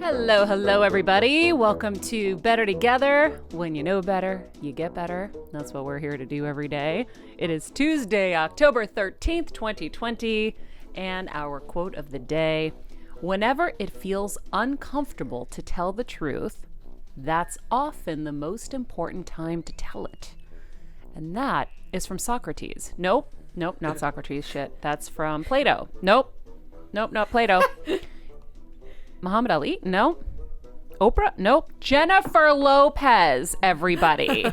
Hello, hello, everybody. Welcome to Better Together. When you know better, you get better. That's what we're here to do every day. It is Tuesday, October 13th, 2020, and our quote of the day: whenever it feels uncomfortable to tell the truth, that's often the most important time to tell it. And that is from Socrates. Nope, not Socrates. Shit, that's from Plato. Nope, not Plato. Muhammad Ali? No. Oprah? Nope. Jennifer Lopez, everybody.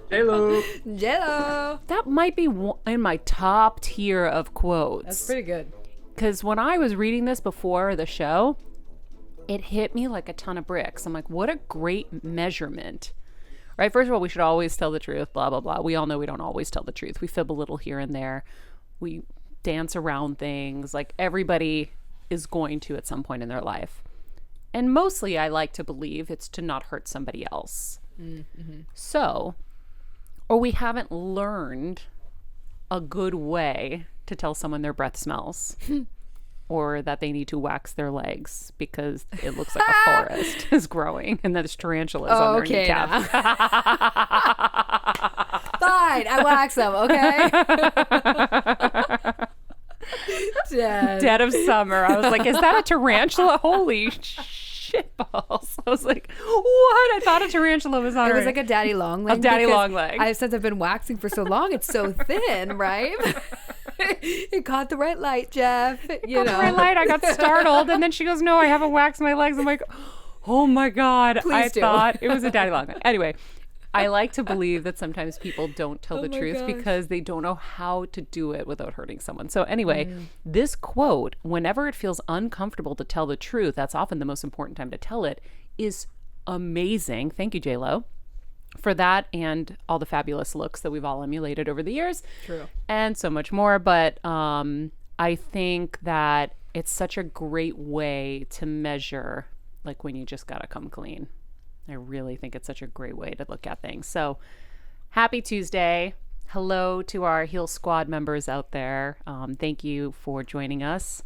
J-Lo. That might be in my top tier of quotes. That's pretty good. Because when I was reading this before the show, it hit me like a ton of bricks. I'm like, what a great measurement. Right? First of all, we should always tell the truth, blah, blah, blah. We all know we don't always tell the truth. We fib a little here and there. We dance around things. Like everybody is going to at some point in their life. And mostly I like to believe it's to not hurt somebody else. Mm-hmm. So, or we haven't learned a good way to tell someone their breath smells or that they need to wax their legs because it looks like a forest is growing and there's tarantulas on their kneecap. Fine, I wax them, okay? Dead of summer. I was like, is that a tarantula? Holy shit balls. I was like, what? I thought a tarantula was on It was like a daddy long leg. A daddy long leg. Since I've been waxing for so long, it's so thin, right? It caught the right light, Jeff. Caught the right light. I got startled. And then she goes, no, I haven't waxed my legs. I'm like, oh my God. Please do. Thought it was a daddy long leg. Anyway, I like to believe that sometimes people don't tell the truth because they don't know how to do it without hurting someone. So anyway, this quote, whenever it feels uncomfortable to tell the truth, that's often the most important time to tell it, is amazing. Thank you, J-Lo, for that and all the fabulous looks that we've all emulated over the years. True. And so much more. But I think that it's such a great way to measure, like when you just got to come clean. I really think it's such a great way to look at things. So happy Tuesday. Hello to our Heal Squad members out there. Thank you for joining us.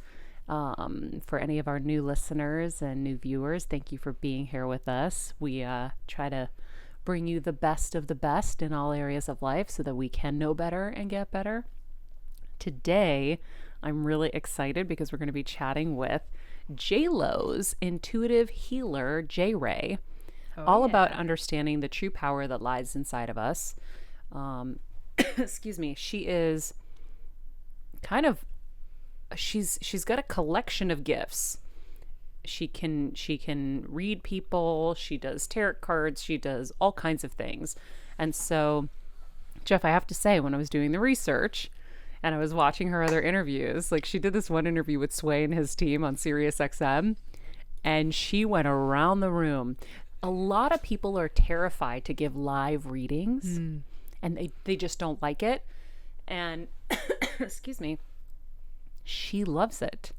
For any of our new listeners and new viewers, thank you for being here with us. We try to bring you the best of the best in all areas of life so that we can know better and get better. Today, I'm really excited because we're going to be chatting with J-Lo's intuitive healer, Jae Rae. All about understanding the true power that lies inside of us. Excuse me. She is kind of, she's got a collection of gifts. She can read people. She does tarot cards. She does all kinds of things. And so, Jeff, I have to say, when I was doing the research and I was watching her other interviews, like she did this one interview with Sway and his team on Sirius XM, and she went around the room. A lot of people are terrified to give live readings and they just don't like it. And excuse me, she loves it.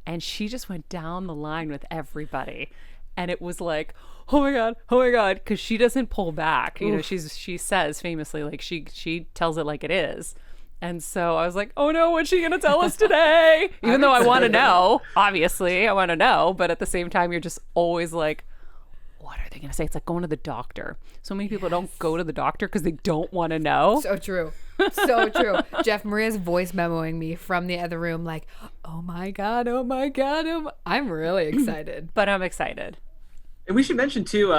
And she just went down the line with everybody. And it was like, oh my God, because she doesn't pull back. You know, she says famously, like she tells it like it is. And so I was like, oh no, what's she going to tell us today? Even though I want to know, obviously I want to know. But at the same time, you're just always like, what are they going to say? It's like going to the doctor. So many people don't go to the doctor because they don't want to know. So true. So true. Jeff, Maria's voice memoing me from the other room like, oh my God. I'm really excited. But I'm excited. And we should mention too,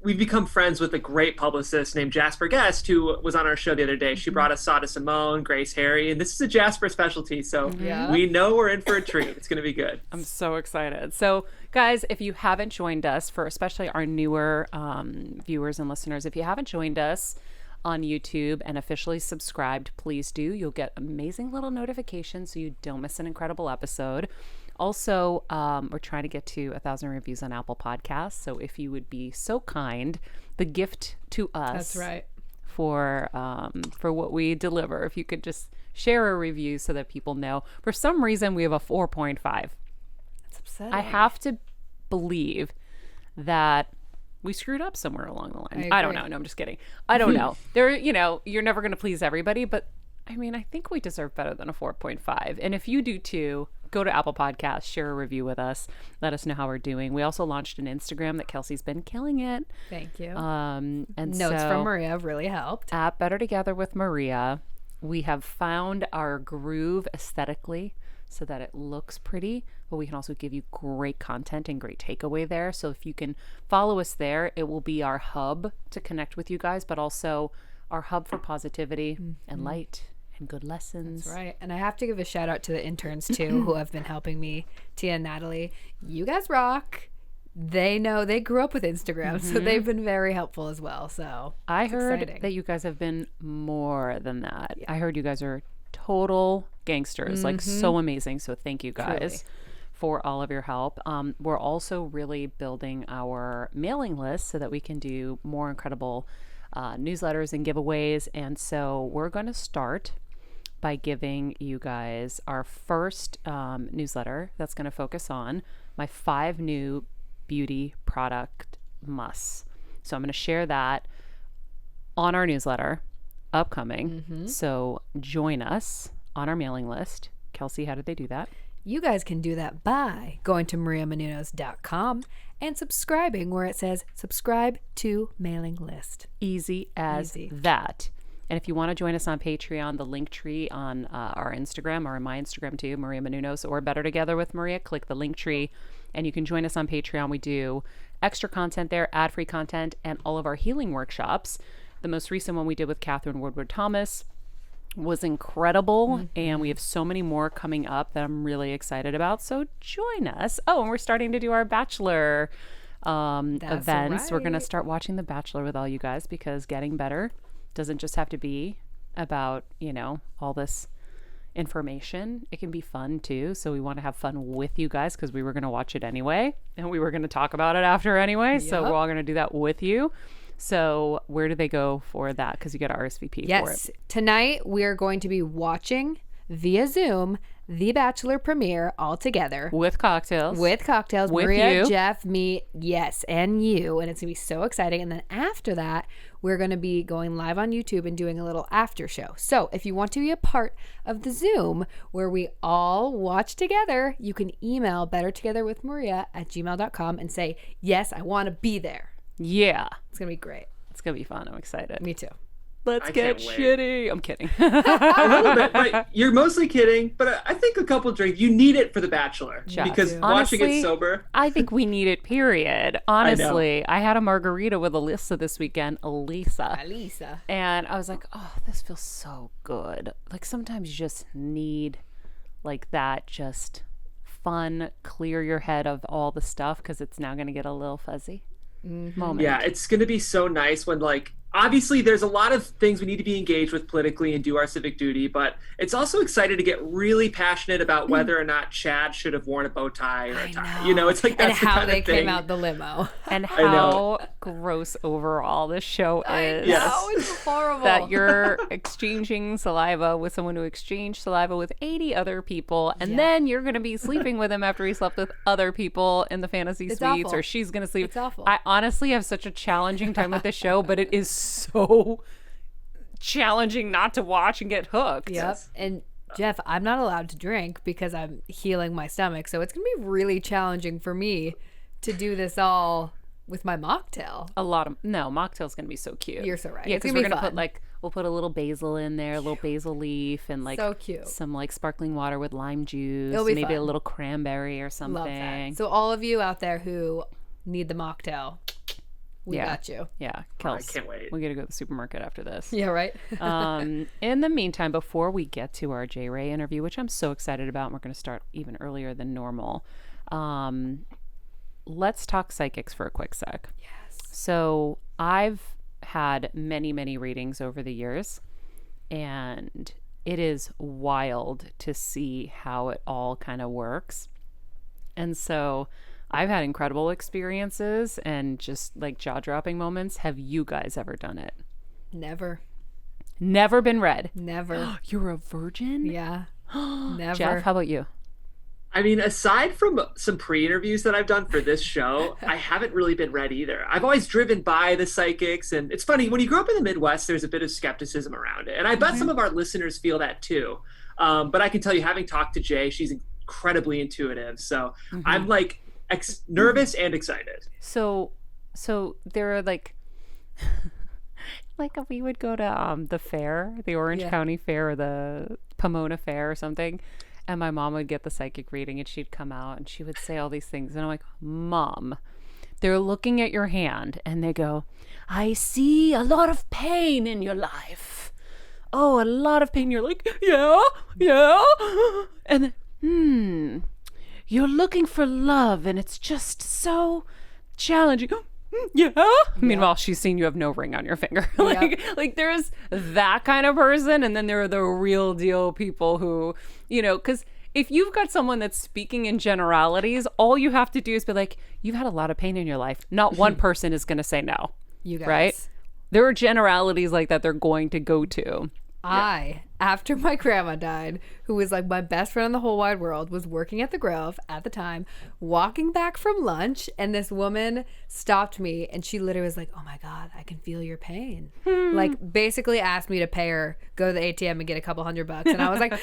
we've become friends with a great publicist named Jasper Guest, who was on our show the other day. She brought us Sada Simone, Grace Harry, and this is a Jasper specialty. So we know we're in for a treat. It's going to be good. I'm so excited. So guys, if you haven't joined us, for especially our newer viewers and listeners, if you haven't joined us on YouTube and officially subscribed, please do. You'll get amazing little notifications so you don't miss an incredible episode. Also, we're trying to get to 1,000 reviews on Apple Podcasts. So if you would be so kind, the gift to us. That's right. For what we deliver. If you could just share a review so that people know. For some reason, we have a 4.5. That's upsetting. I have to believe that we screwed up somewhere along the line. I don't know. No, I'm just kidding. I don't know. You're never going to please everybody, but I mean, I think we deserve better than a 4.5. And if you do too, go to Apple Podcasts, share a review with us, let us know how we're doing. We also launched an Instagram that Kelsey's been killing it. Thank you. And Notes from Maria really helped. At Better Together with Maria, we have found our groove aesthetically so that it looks pretty, but we can also give you great content and great takeaway there. So if you can follow us there, it will be our hub to connect with you guys, but also our hub for positivity and light and good lessons. That's right. And I have to give a shout out to the interns too who have been helping me, Tia and Natalie. You guys rock. They know, they grew up with Instagram, so they've been very helpful as well. So I heard that you guys have been more than that. Yeah. I heard you guys are total gangsters, like so amazing. So thank you guys. Truly. For all of your help. We're also really building our mailing list so that we can do more incredible newsletters and giveaways. And so we're going to start by giving you guys our first newsletter that's going to focus on my 5 new beauty product musts. So I'm going to share that on our newsletter upcoming. So join us on our mailing list. Kelsey, how did they do that? You guys can do that by going to mariamenounos.com and subscribing where it says subscribe to mailing list. Easy as that. And if you want to join us on Patreon, the link tree on our Instagram, or my Instagram too, Maria Menounos, or Better Together with Maria, click the link tree and you can join us on Patreon. We do extra content there, ad-free content, and all of our healing workshops. The most recent one we did with Catherine Woodward Thomas was incredible, and we have so many more coming up that I'm really excited about, so join us. Oh, and we're starting to do our Bachelor events. Right. We're going to start watching The Bachelor with all you guys, because getting better doesn't just have to be about, you know, all this information. It can be fun too, so we want to have fun with you guys, because we were going to watch it anyway, and we were going to talk about it after anyway. So we're all going to do that with you. So where do they go for that? Because you got to RSVP for it. Yes. Tonight we are going to be watching via Zoom the Bachelor premiere all together. With cocktails. With Maria, you. Jeff, me, yes, and you. And it's going to be so exciting. And then after that, we're going to be going live on YouTube and doing a little after show. So if you want to be a part of the Zoom where we all watch together, you can email bettertogetherwithmaria@gmail.com and say, yes, I want to be there. Yeah. It's going to be great. It's going to be fun. I'm excited. Me too. Let's get shitty. I'm kidding. A little bit, but you're mostly kidding. But I think a couple drinks, you need it for The Bachelor. Jeff, because honestly, watching it sober. I think we need it, period. Honestly, I had a margarita with Alyssa this weekend. Elisa. And I was like, oh, this feels so good. Like sometimes you just need like that, just fun, clear your head of all the stuff, because it's now going to get a little fuzzy. Moment. Yeah, it's going to be so nice when, like, obviously there's a lot of things we need to be engaged with politically and do our civic duty, but it's also excited to get really passionate about whether or not Chad should have worn a bow tie or a tie. You know, it's like that's and how the kind they of thing. came out the limo. And how gross overall this show is. I know, it's horrible. That you're exchanging saliva with someone who exchanged saliva with 80 other people, and then you're going to be sleeping with him after he slept with other people in the fantasy suites, awful. or she's going to sleep. It's awful. I honestly have such a challenging time with this show, but it is so challenging not to watch and get hooked. Yep. And Jeff, I'm not allowed to drink because I'm healing my stomach, so it's gonna be really challenging for me to do this all with my mocktail. Mocktail's gonna be so cute. You're so right. Yeah, it's because gonna we're be gonna fun. we'll put a little basil in there, a little basil leaf, and like so cute. Some like sparkling water with lime juice, It'll be maybe fun. a little cranberry or something. Love that. So all of you out there who need the mocktail, we got you. Yeah, Kels, I can't wait. We got to go to the supermarket after this. Yeah, right. In the meantime, before we get to our Jae Rae interview, which I'm so excited about, and we're going to start even earlier than normal, let's talk psychics for a quick sec. Yes. So I've had many, many readings over the years, and it is wild to see how it all kind of works. And so I've had incredible experiences and just like jaw-dropping moments. Have you guys ever done it? Never. Never been read? Never. You're a virgin? Yeah. Never. Jeff, how about you? I mean, aside from some pre-interviews that I've done for this show, I haven't really been read either. I've always driven by the psychics, and it's funny, when you grow up in the Midwest, there's a bit of skepticism around it. And I bet some of our listeners feel that too. But I can tell you, having talked to Jay, she's incredibly intuitive. So I'm like nervous and excited. So there are like we would go to the fair, the Orange County Fair or the Pomona Fair or something, and my mom would get the psychic reading and she'd come out and she would say all these things and I'm like, Mom, they're looking at your hand and they go, I see a lot of pain in your life. Oh, a lot of pain. You're like, yeah. And then, you're looking for love and it's just so challenging. Yeah. Meanwhile, she's seen you have no ring on your finger. like there's that kind of person. And then there are the real deal people who, because if you've got someone that's speaking in generalities, all you have to do is be like, you've had a lot of pain in your life. Not one person is going to say no. You guys. Right? There are generalities like that they're going to go to. After my grandma died, who was like my best friend in the whole wide world, was working at the Grove at the time, walking back from lunch, and this woman stopped me and she literally was like, oh my God, I can feel your pain. Like basically asked me to pay her, go to the ATM and get a couple $100. And I was like,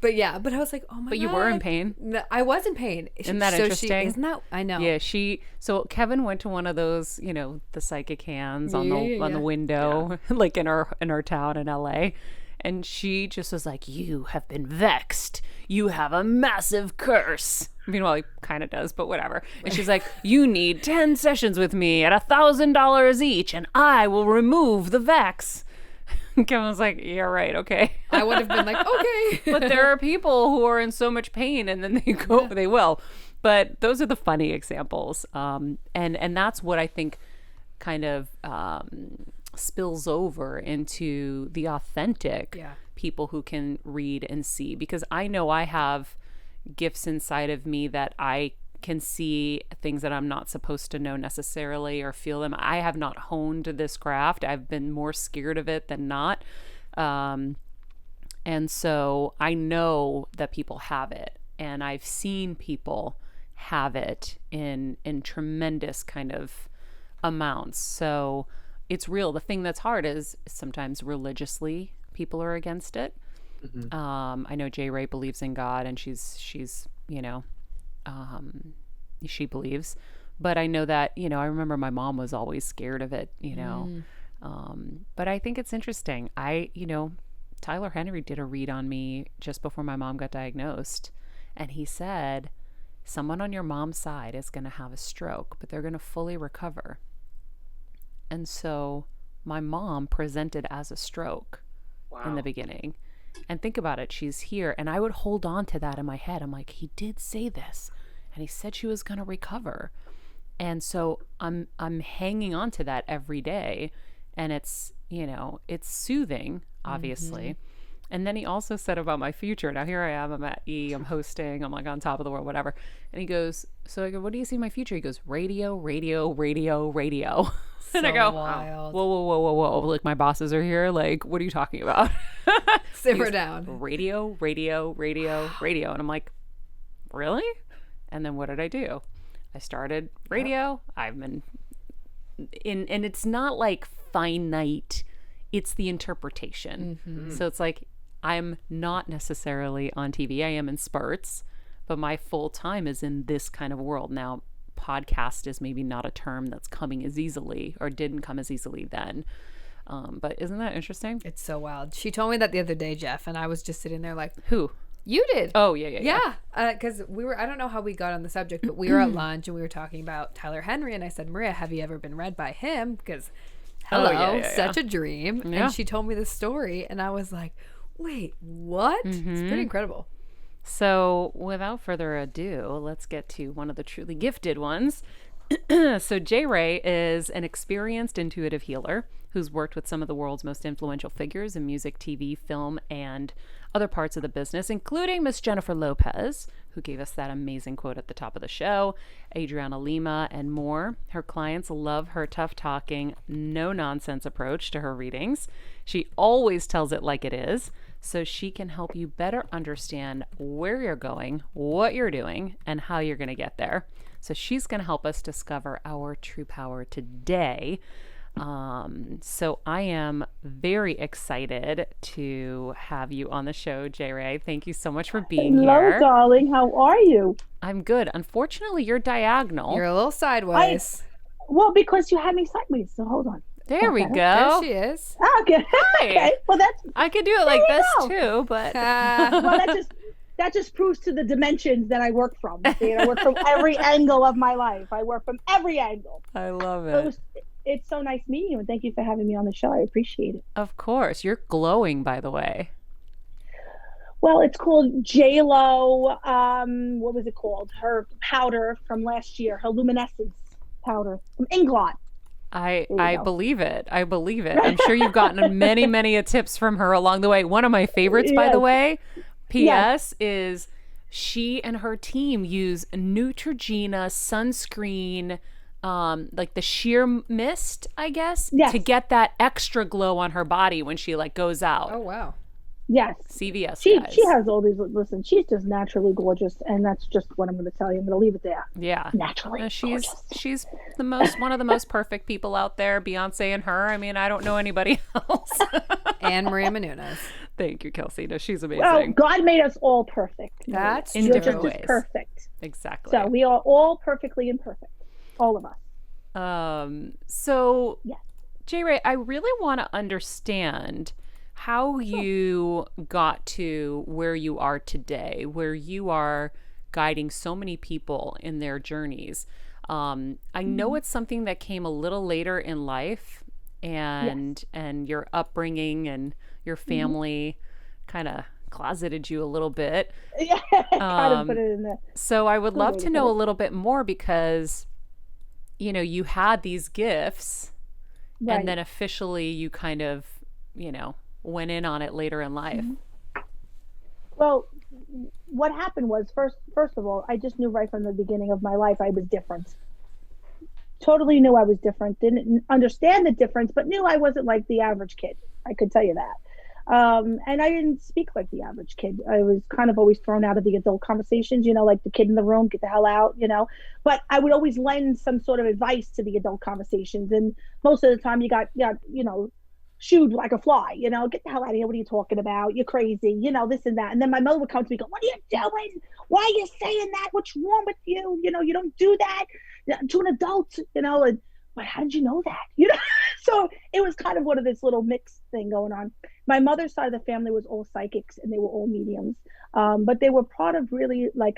But I was like, oh my God. But you were in pain? No, I was in pain. Isn't that interesting? Isn't that, I know. Yeah, so Kevin went to one of those, the psychic hands on the window, like in our town in LA. And she just was like, you have been vexed. You have a massive curse. Meanwhile, he kind of does, but whatever. And she's like, you need 10 sessions with me at $1,000 each, and I will remove the vex. And Kevin was like, yeah, right, okay. I would have been like, okay. But there are people who are in so much pain, and then they will. But those are the funny examples. And that's what I think kind of spills over into the authentic people who can read and see, because I know I have gifts inside of me that I can see things that I'm not supposed to know necessarily or feel them. I have not honed this craft. I've been more scared of it than not. And so I know that people have it, and I've seen people have it in tremendous kind of amounts. So it's real. The thing that's hard is sometimes religiously people are against it. I know Jae Rae believes in God, and she's she believes, but I know that, I remember my mom was always scared of it, but I think it's interesting. Tyler Henry did a read on me just before my mom got diagnosed, and he said, someone on your mom's side is going to have a stroke, but they're going to fully recover. And so my mom presented as a stroke in the beginning. And think about it. She's here. And I would hold on to that in my head. I'm like, he did say this. And he said she was going to recover. And so I'm hanging on to that every day. And it's, it's soothing, obviously. And then he also said about my future. Now here I am. I'm at E. I'm hosting. I'm like on top of the world, whatever. And he goes, so I go, what do you see in my future? He goes, radio, radio, radio, radio. And I go, wild. Whoa. Like, my bosses are here. Like, what are you talking about? Simmer down. Radio, radio, radio, radio. And I'm like, really? And then what did I do? I started radio. I've been and it's not like finite. It's the interpretation. So it's like, I'm not necessarily on TV. I am in spurts, but my full time is in this kind of world. Now, podcast is maybe not a term that's coming as easily, or didn't come as easily then. But isn't that interesting? It's so wild. She told me that the other day, Jeff, and I was just sitting there like, who? You did. Oh, yeah. Because I don't know how we got on the subject, but we were at lunch and we were talking about Tyler Henry, and I said, Maria, have you ever been read by him? Because hello, such a dream. Yeah. And she told me this story, and I was like, wait, what? It's pretty incredible. So without further ado, let's get to one of the truly gifted ones. So Jae Rae is an experienced intuitive healer who's worked with some of the world's most influential figures in music, TV, film, and other parts of the business, including Miss Jennifer Lopez, who gave us that amazing quote at the top of the show, Adriana Lima, and more. Her clients love her tough-talking, no-nonsense approach to her readings. She always tells it like it is, so she can help you better understand where you're going, what you're doing, and how you're going to get there. So she's going to help us discover our true power today. So I am very excited to have you on the show, Jae Rae. Thank you so much for being Hello, here. darling. How are you? I'm good. Unfortunately, you're diagonal. You're a little sideways. Well, because you had me sideways, so hold on. There we There go. she is. Okay. Okay. Well, I could do it like There this you too, but well, that just proves to the dimensions that I work from. See, I work from every angle of my life. I work from every angle. I love So it. it's so nice meeting you, and thank you for having me on the show. I appreciate it. Of course. You're glowing, by the way. Well, it's called J-Lo. What was it called? Her powder from last year, her luminescence powder from Inglot. I go. believe it. I believe it. I'm sure you've gotten many tips from her along the way. One of my favorites, by the Yes. way, Yes. P.S. is she and her team use Neutrogena sunscreen, like the sheer mist, I guess, Yes. to get that extra glow on her body when she like goes out. Oh, wow. Yes. CVS She guys. has all these. Listen, she's just naturally gorgeous, and that's just what I'm going to tell you. I'm going to leave it there. Yeah. Naturally She's gorgeous. one of the most perfect people out there, Beyonce and her. I mean, I don't know anybody else. And Maria Menounos. Thank you, Kelsey. No, she's amazing. Well, God made us all perfect. That's In You're different just ways. as perfect. Exactly. So we are all perfectly imperfect, all of us. So Yes. Jae Rae, I really want to understand how you got to where you are today, where you are guiding so many people in their journeys. I know it's something that came a little later in life, and your upbringing and your family kind of closeted you a little bit. Yeah, kind of put it in there. So I would love way to to know put a it. little bit more because, you know, you had these gifts Right. and then officially you kind of, you know, went in on it later in life. Well, what happened was first of all, I just knew right from the beginning of my life I was different. Totally knew I was different. Didn't understand the difference, but knew I wasn't like the average kid. I could tell you that. And I didn't speak like the average kid. I was kind of always thrown out of the adult conversations, you know, like the kid in the room, get the hell out, you know. But I would always lend some sort of advice to the adult conversations. And most of the time you got you know, shooed like a fly, you know, get the hell out of here. What are you talking about? You're crazy, you know, this and that. And then my mother would come to me and go, what are you doing? Why are you saying that? What's wrong with you? You know, you don't do that to an adult, you know, and but how did you know that? You know, so it was kind of one of this little mixed thing going on. My mother's side of the family was all psychics and they were all mediums. But they were part of really like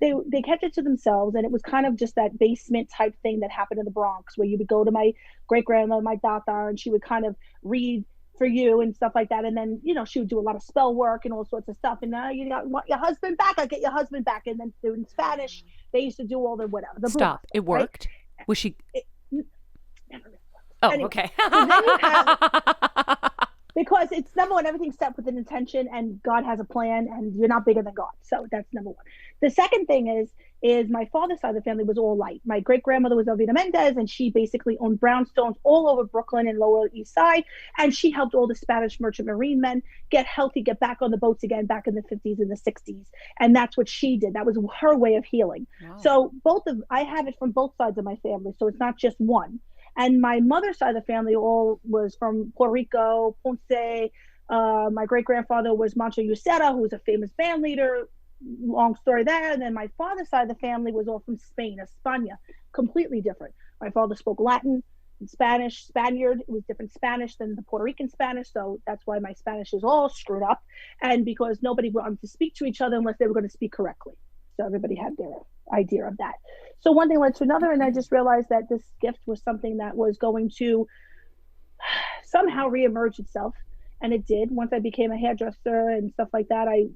they kept it to themselves, and it was kind of just that basement type thing that happened in the Bronx, where you would go to my great grandmother, my tata, and she would kind of read for you and stuff like that, and then you know she would do a lot of spell work and all sorts of stuff. And now you want your husband back? I get your husband back. And then in Spanish, they used to do all the whatever. The Stop. brujas, It right? worked. Was she? Never really worked. Oh, Anyway, okay. so then you have, because it's number one, everything's set with an intention, and God has a plan, and you're not bigger than God. So that's number one. The second thing is my father's side of the family was all light. My great grandmother was Elvira Mendez, and she basically owned brownstones all over Brooklyn and Lower East Side, and she helped all the Spanish merchant marine men get healthy, get back on the boats again, back in the 50s and the 60s, and that's what she did. That was her way of healing. Wow. So I have it from both sides of my family, so it's not just one. And my mother's side of the family all was from Puerto Rico, Ponce. My great-grandfather was Mancho Ucera, who was a famous band leader. Long story there. And then my father's side of the family was all from Spain, España, completely different. My father spoke Latin and Spanish, Spaniard. It was different Spanish than the Puerto Rican Spanish. So that's why my Spanish is all screwed up. And because nobody wanted to speak to each other unless they were going to speak correctly. So everybody had their idea of that. So one thing led to another, and I just realized that this gift was something that was going to somehow reemerge itself. And it did. Once I became a hairdresser and stuff like that, I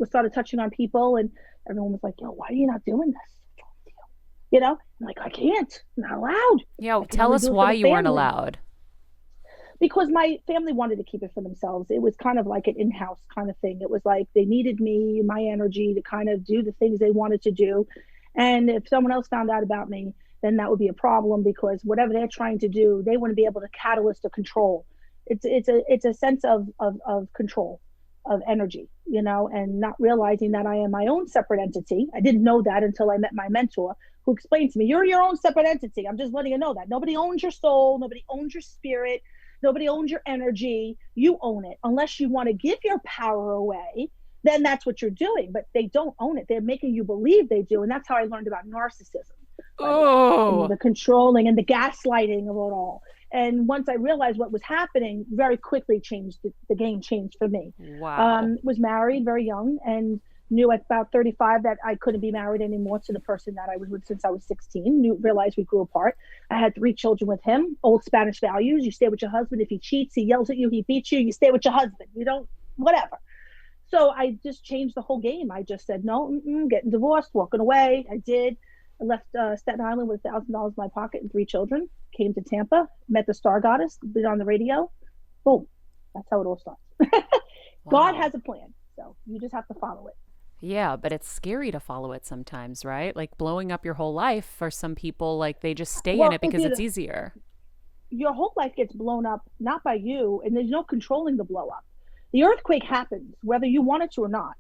started touching on people, and everyone was like, yo, why are you not doing this? You know, I'm like, I can't, I'm not allowed. Yeah, I can tell only us do it for why the you weren't family. allowed. Because my family wanted to keep it for themselves. It was kind of like an in-house kind of thing. It was like they needed me, my energy, to kind of do the things they wanted to do. And if someone else found out about me, then that would be a problem, because whatever they're trying to do, they wouldn't be able to catalyst or control. It's a sense of control, of energy, you know, and not realizing that I am my own separate entity. I didn't know that until I met my mentor, who explained to me, you're your own separate entity. I'm just letting you know that. Nobody owns your soul. Nobody owns your spirit. Nobody owns your energy. You own it. Unless you want to give your power away, then that's what you're doing. But they don't own it. They're making you believe they do. And that's how I learned about narcissism. Oh, The controlling and the gaslighting of it all. And once I realized what was happening, very quickly changed. The game changed for me. wow. Was married very young and knew at about 35 that I couldn't be married anymore to the person that I was with since I was 16. Realized we grew apart. I had 3 children with him. Old Spanish values. You stay with your husband. If he cheats, he yells at you, he beats you, you stay with your husband. You don't, whatever. So I just changed the whole game. I just said, no, getting divorced, walking away. I did. I left Staten Island with $1,000 in my pocket and 3 children. Came to Tampa, met the Star Goddess, been on the radio. Boom. That's how it all starts. God has a plan. So you just have to follow it. Yeah, but it's scary to follow it sometimes, right? Like blowing up your whole life for some people, like they just stay in it because it's easier. Your whole life gets blown up, not by you, and there's no controlling the blow up. The earthquake happens, whether you want it to or not.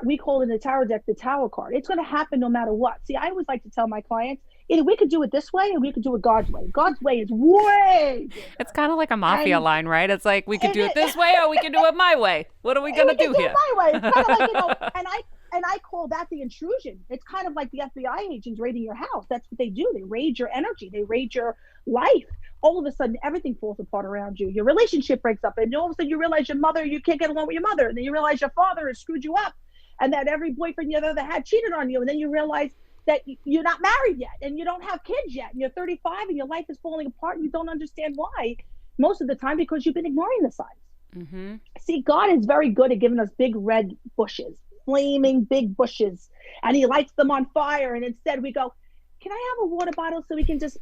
We call it in the tarot deck the tower card. It's going to happen no matter what. See, I always like to tell my clients, either we could do it this way or we could do it God's way. God's way is way bigger. It's kind of like a mafia line, right? It's like we could do it this way or we can do it my way. What are we going to do here? My way. It's kind of like, and I call that the intrusion. It's kind of like the FBI agents raiding your house. That's what they do. They raid your energy. They raid your life. All of a sudden, everything falls apart around you. Your relationship breaks up, and all of a sudden you realize you can't get along with your mother, and then you realize your father has screwed you up, and that every boyfriend you've ever had cheated on you, and then you realize that you're not married yet, and you don't have kids yet, and you're 35, and your life is falling apart, and you don't understand why, most of the time because you've been ignoring the signs. Mm-hmm. See, God is very good at giving us big red bushes, flaming big bushes, and he lights them on fire, and instead we go, can I have a water bottle so we can just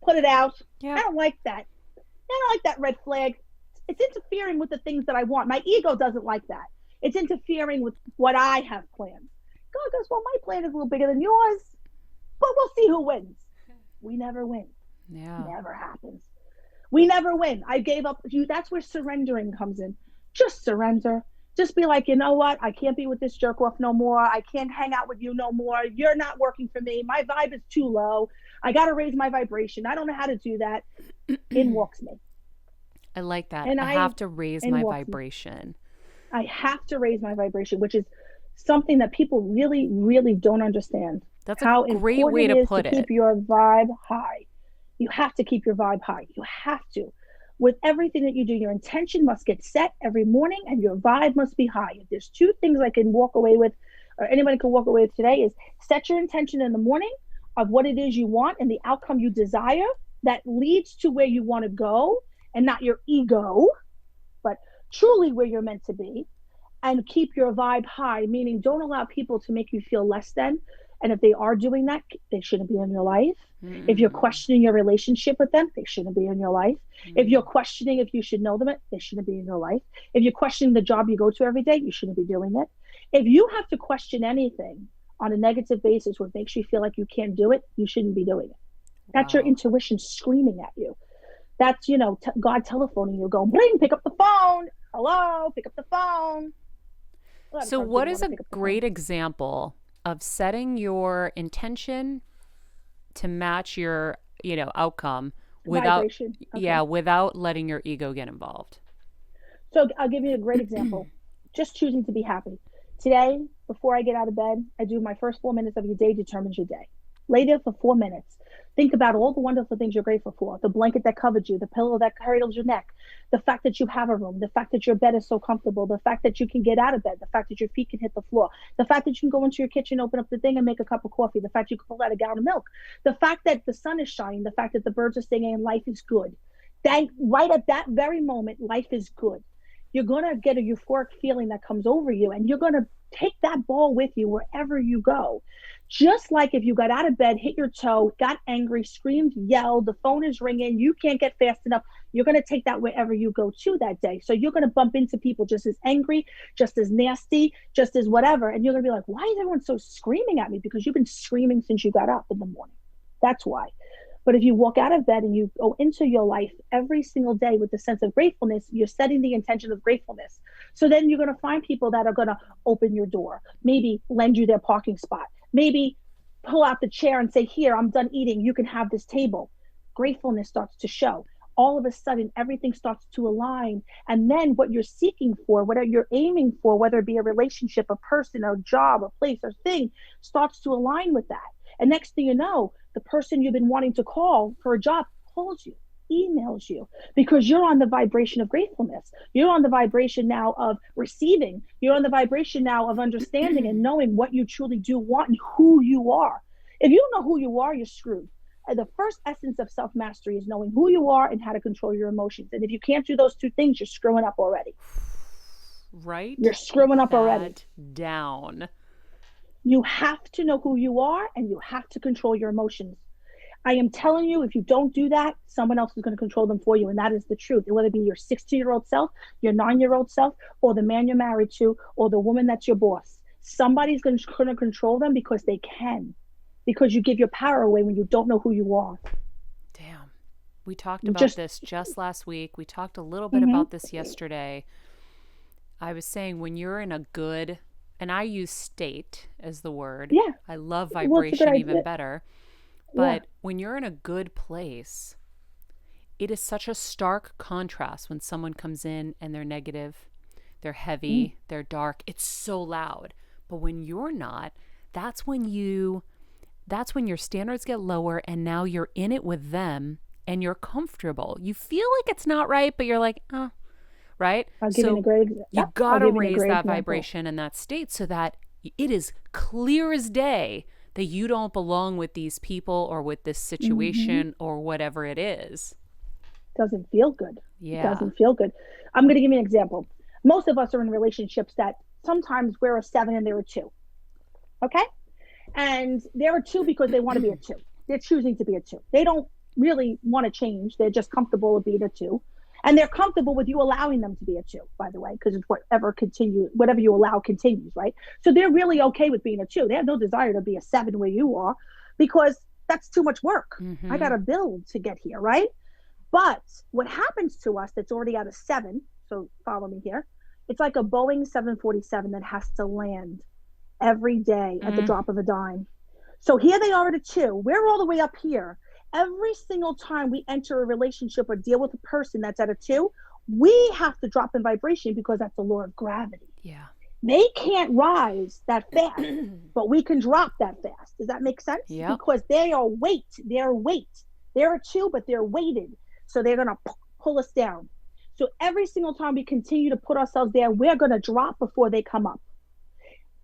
put it out? Yeah. I don't like that. I don't like that red flag. It's interfering with the things that I want. My ego doesn't like that. It's interfering with what I have planned. God goes, well, my plan is a little bigger than yours, but we'll see who wins. We never win. Yeah. Never happens. We never win. I gave up. That's where surrendering comes in. Just surrender. Just be like, you know what? I can't be with this jerk off no more. I can't hang out with you no more. You're not working for me. My vibe is too low. I got to raise my vibration. I don't know how to do that. In walks me. I like that. And I have to raise my vibration. I have to raise my vibration, which is something that people really, really don't understand. That's a great way to put it. Keep your vibe high. You have to keep your vibe high. You have to. With everything that you do, your intention must get set every morning and your vibe must be high. If there's 2 things I can walk away with, or anybody can walk away with today, is set your intention in the morning of what it is you want and the outcome you desire that leads to where you want to go, and not your ego, but truly where you're meant to be. And keep your vibe high, meaning don't allow people to make you feel less than. And if they are doing that, they shouldn't be in your life. Mm-hmm. If you're questioning your relationship with them, they shouldn't be in your life. Mm-hmm. If you're questioning if you should know them, they shouldn't be in your life. If you're questioning the job you go to every day, you shouldn't be doing it. If you have to question anything on a negative basis, what makes you feel like you can't do it, you shouldn't be doing it. That's your intuition screaming at you. That's, God telephoning you, going, bling, pick up the phone. Hello, pick up the phone. So what is a great example of setting your intention to match your, outcome without, without letting your ego get involved? So I'll give you a great example. Just choosing to be happy. Today, before I get out of bed, I do my first 4 minutes of your day determines your day. Lay there for 4 minutes. Think about all the wonderful things you're grateful for. The blanket that covered you, the pillow that cradles your neck, the fact that you have a room, the fact that your bed is so comfortable, the fact that you can get out of bed, the fact that your feet can hit the floor, the fact that you can go into your kitchen, open up the thing and make a cup of coffee, the fact you can pull out a gallon of milk, the fact that the sun is shining, the fact that the birds are singing and life is good. Right at that very moment, life is good. You're going to get a euphoric feeling that comes over you, and you're going to take that ball with you wherever you go. Just like if you got out of bed, hit your toe, got angry, screamed, yelled, the phone is ringing, you can't get fast enough, you're going to take that wherever you go to that day. So you're going to bump into people just as angry, just as nasty, just as whatever. And you're going to be like, why is everyone so screaming at me? Because you've been screaming since you got up in the morning. That's why. But if you walk out of bed and you go into your life every single day with the sense of gratefulness, you're setting the intention of gratefulness. So then you're going to find people that are going to open your door, maybe lend you their parking spot, maybe pull out the chair and say, here, I'm done eating, you can have this table. Gratefulness starts to show. All of a sudden, everything starts to align. And then what you're seeking for, whatever you're aiming for, whether it be a relationship, a person, a job, a place, or thing, starts to align with that. And next thing you know, the person you've been wanting to call for a job calls you, emails you, because you're on the vibration of gratefulness. You're on the vibration now of receiving. You're on the vibration now of understanding and knowing what you truly do want and who you are. If you don't know who you are, you're screwed. And the first essence of self-mastery is knowing who you are and how to control your emotions. And if you can't do those two things, you're screwing up already. Right? You're screwing up already. Down. You have to know who you are and you have to control your emotions. I am telling you, if you don't do that, someone else is going to control them for you. And that is the truth. Whether it be your 60-year-old self, your 9-year-old self, or the man you're married to, or the woman that's your boss. Somebody's going to control them because they can. Because you give your power away when you don't know who you are. Damn. We talked about this just last week. We talked a little bit about this yesterday. I was saying when you're in a good, and I use state as the word. Yeah. I love vibration even better. But Yeah. when you're in a good place, it is such a stark contrast when someone comes in and they're negative, they're heavy, they're dark. It's so loud. But when you're not, that's when your standards get lower and now you're in it with them and you're comfortable. You feel like it's not right, but you're like, oh, right? I'll give you a great example. You got to raise that vibration and that state so that it is clear as day that you don't belong with these people or with this situation or whatever it is. Doesn't feel good. Yeah. It doesn't feel good. I'm going to give you an example. Most of us are in relationships that sometimes we're a 7 and they're a 2. Okay? And they're a 2 because they want to be a 2. They're choosing to be a 2. They don't really want to change. They're just comfortable with being a 2. And they're comfortable with you allowing them to be a 2, by the way, because it's whatever you allow continues, right? So they're really okay with being a 2. They have no desire to be a 7 where you are because that's too much work. I got to build to get here, right? But what happens to us that's already at a 7, so follow me here, it's like a Boeing 747 that has to land every day at the drop of a dime. So here they are at a 2. We're all the way up here. Every single time we enter a relationship or deal with a person that's at a 2, we have to drop in vibration because that's the law of gravity. Yeah. They can't rise that fast, but we can drop that fast. Does that make sense? Yeah. Because they are weight. They're a 2, but they're weighted. So they're going to pull us down. So every single time we continue to put ourselves there, we're going to drop before they come up.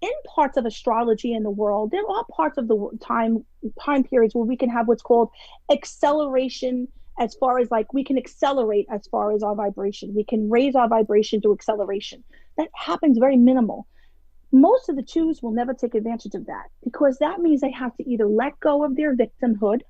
In parts of astrology in the world, there are parts of the time periods where we can have what's called acceleration, as far as like we can accelerate as far as our vibration. We can raise our vibration to acceleration. That happens very minimal. Most of the 2s will never take advantage of that because that means they have to either let go of their victimhood,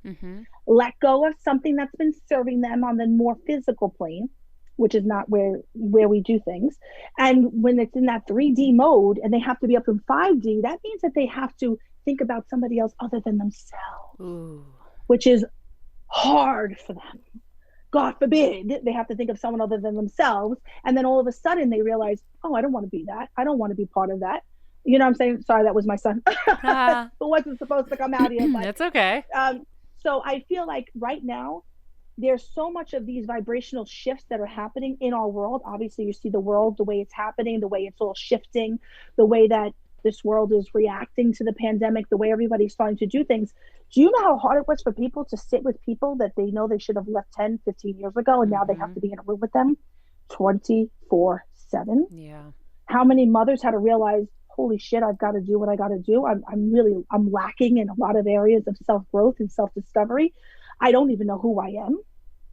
let go of something that's been serving them on the more physical plane, which is not where we do things. And when it's in that 3D mode and they have to be up in 5D, that means that they have to think about somebody else other than themselves, which is hard for them. God forbid they have to think of someone other than themselves. And then all of a sudden they realize, oh, I don't want to be that. I don't want to be part of that. You know what I'm saying? Sorry, that was my son. Who wasn't supposed to come out here. But, that's okay. So I feel like right now, there's so much of these vibrational shifts that are happening in our world. Obviously, you see the world, the way it's happening, the way it's all shifting, the way that this world is reacting to the pandemic, the way everybody's starting to do things. Do you know how hard it was for people to sit with people that they know they should have left 10, 15 years ago, and now they have to be in a room with them 24/7? Yeah. How many mothers had to realize, holy shit, I've got to do what I got to do. I'm lacking in a lot of areas of self-growth and self-discovery. I don't even know who I am.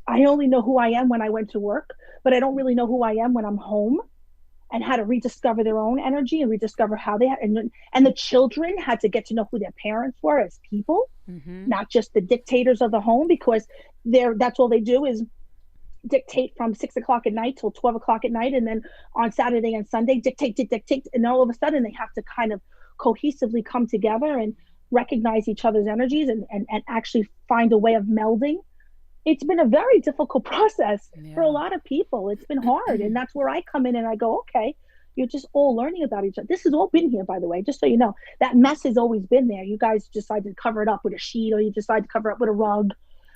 I only know who I am when I went to work, but I don't really know who I am when I'm home, and how to rediscover their own energy and rediscover how they and the children had to get to know who their parents were as people, not just the dictators of the home, because that's all they do is dictate from 6 o'clock at night till 12 o'clock at night. And then on Saturday and Sunday, dictate. And all of a sudden they have to kind of cohesively come together and recognize each other's energies and actually find a way of melding. It's been a very difficult process for a lot of people. It's been hard. And that's where I come in and I go, okay, You're just all learning about each other. This has all been here, by the way, just so you know. That mess has always been there. You guys decide to cover it up with a sheet, or you decide to cover it up with a rug,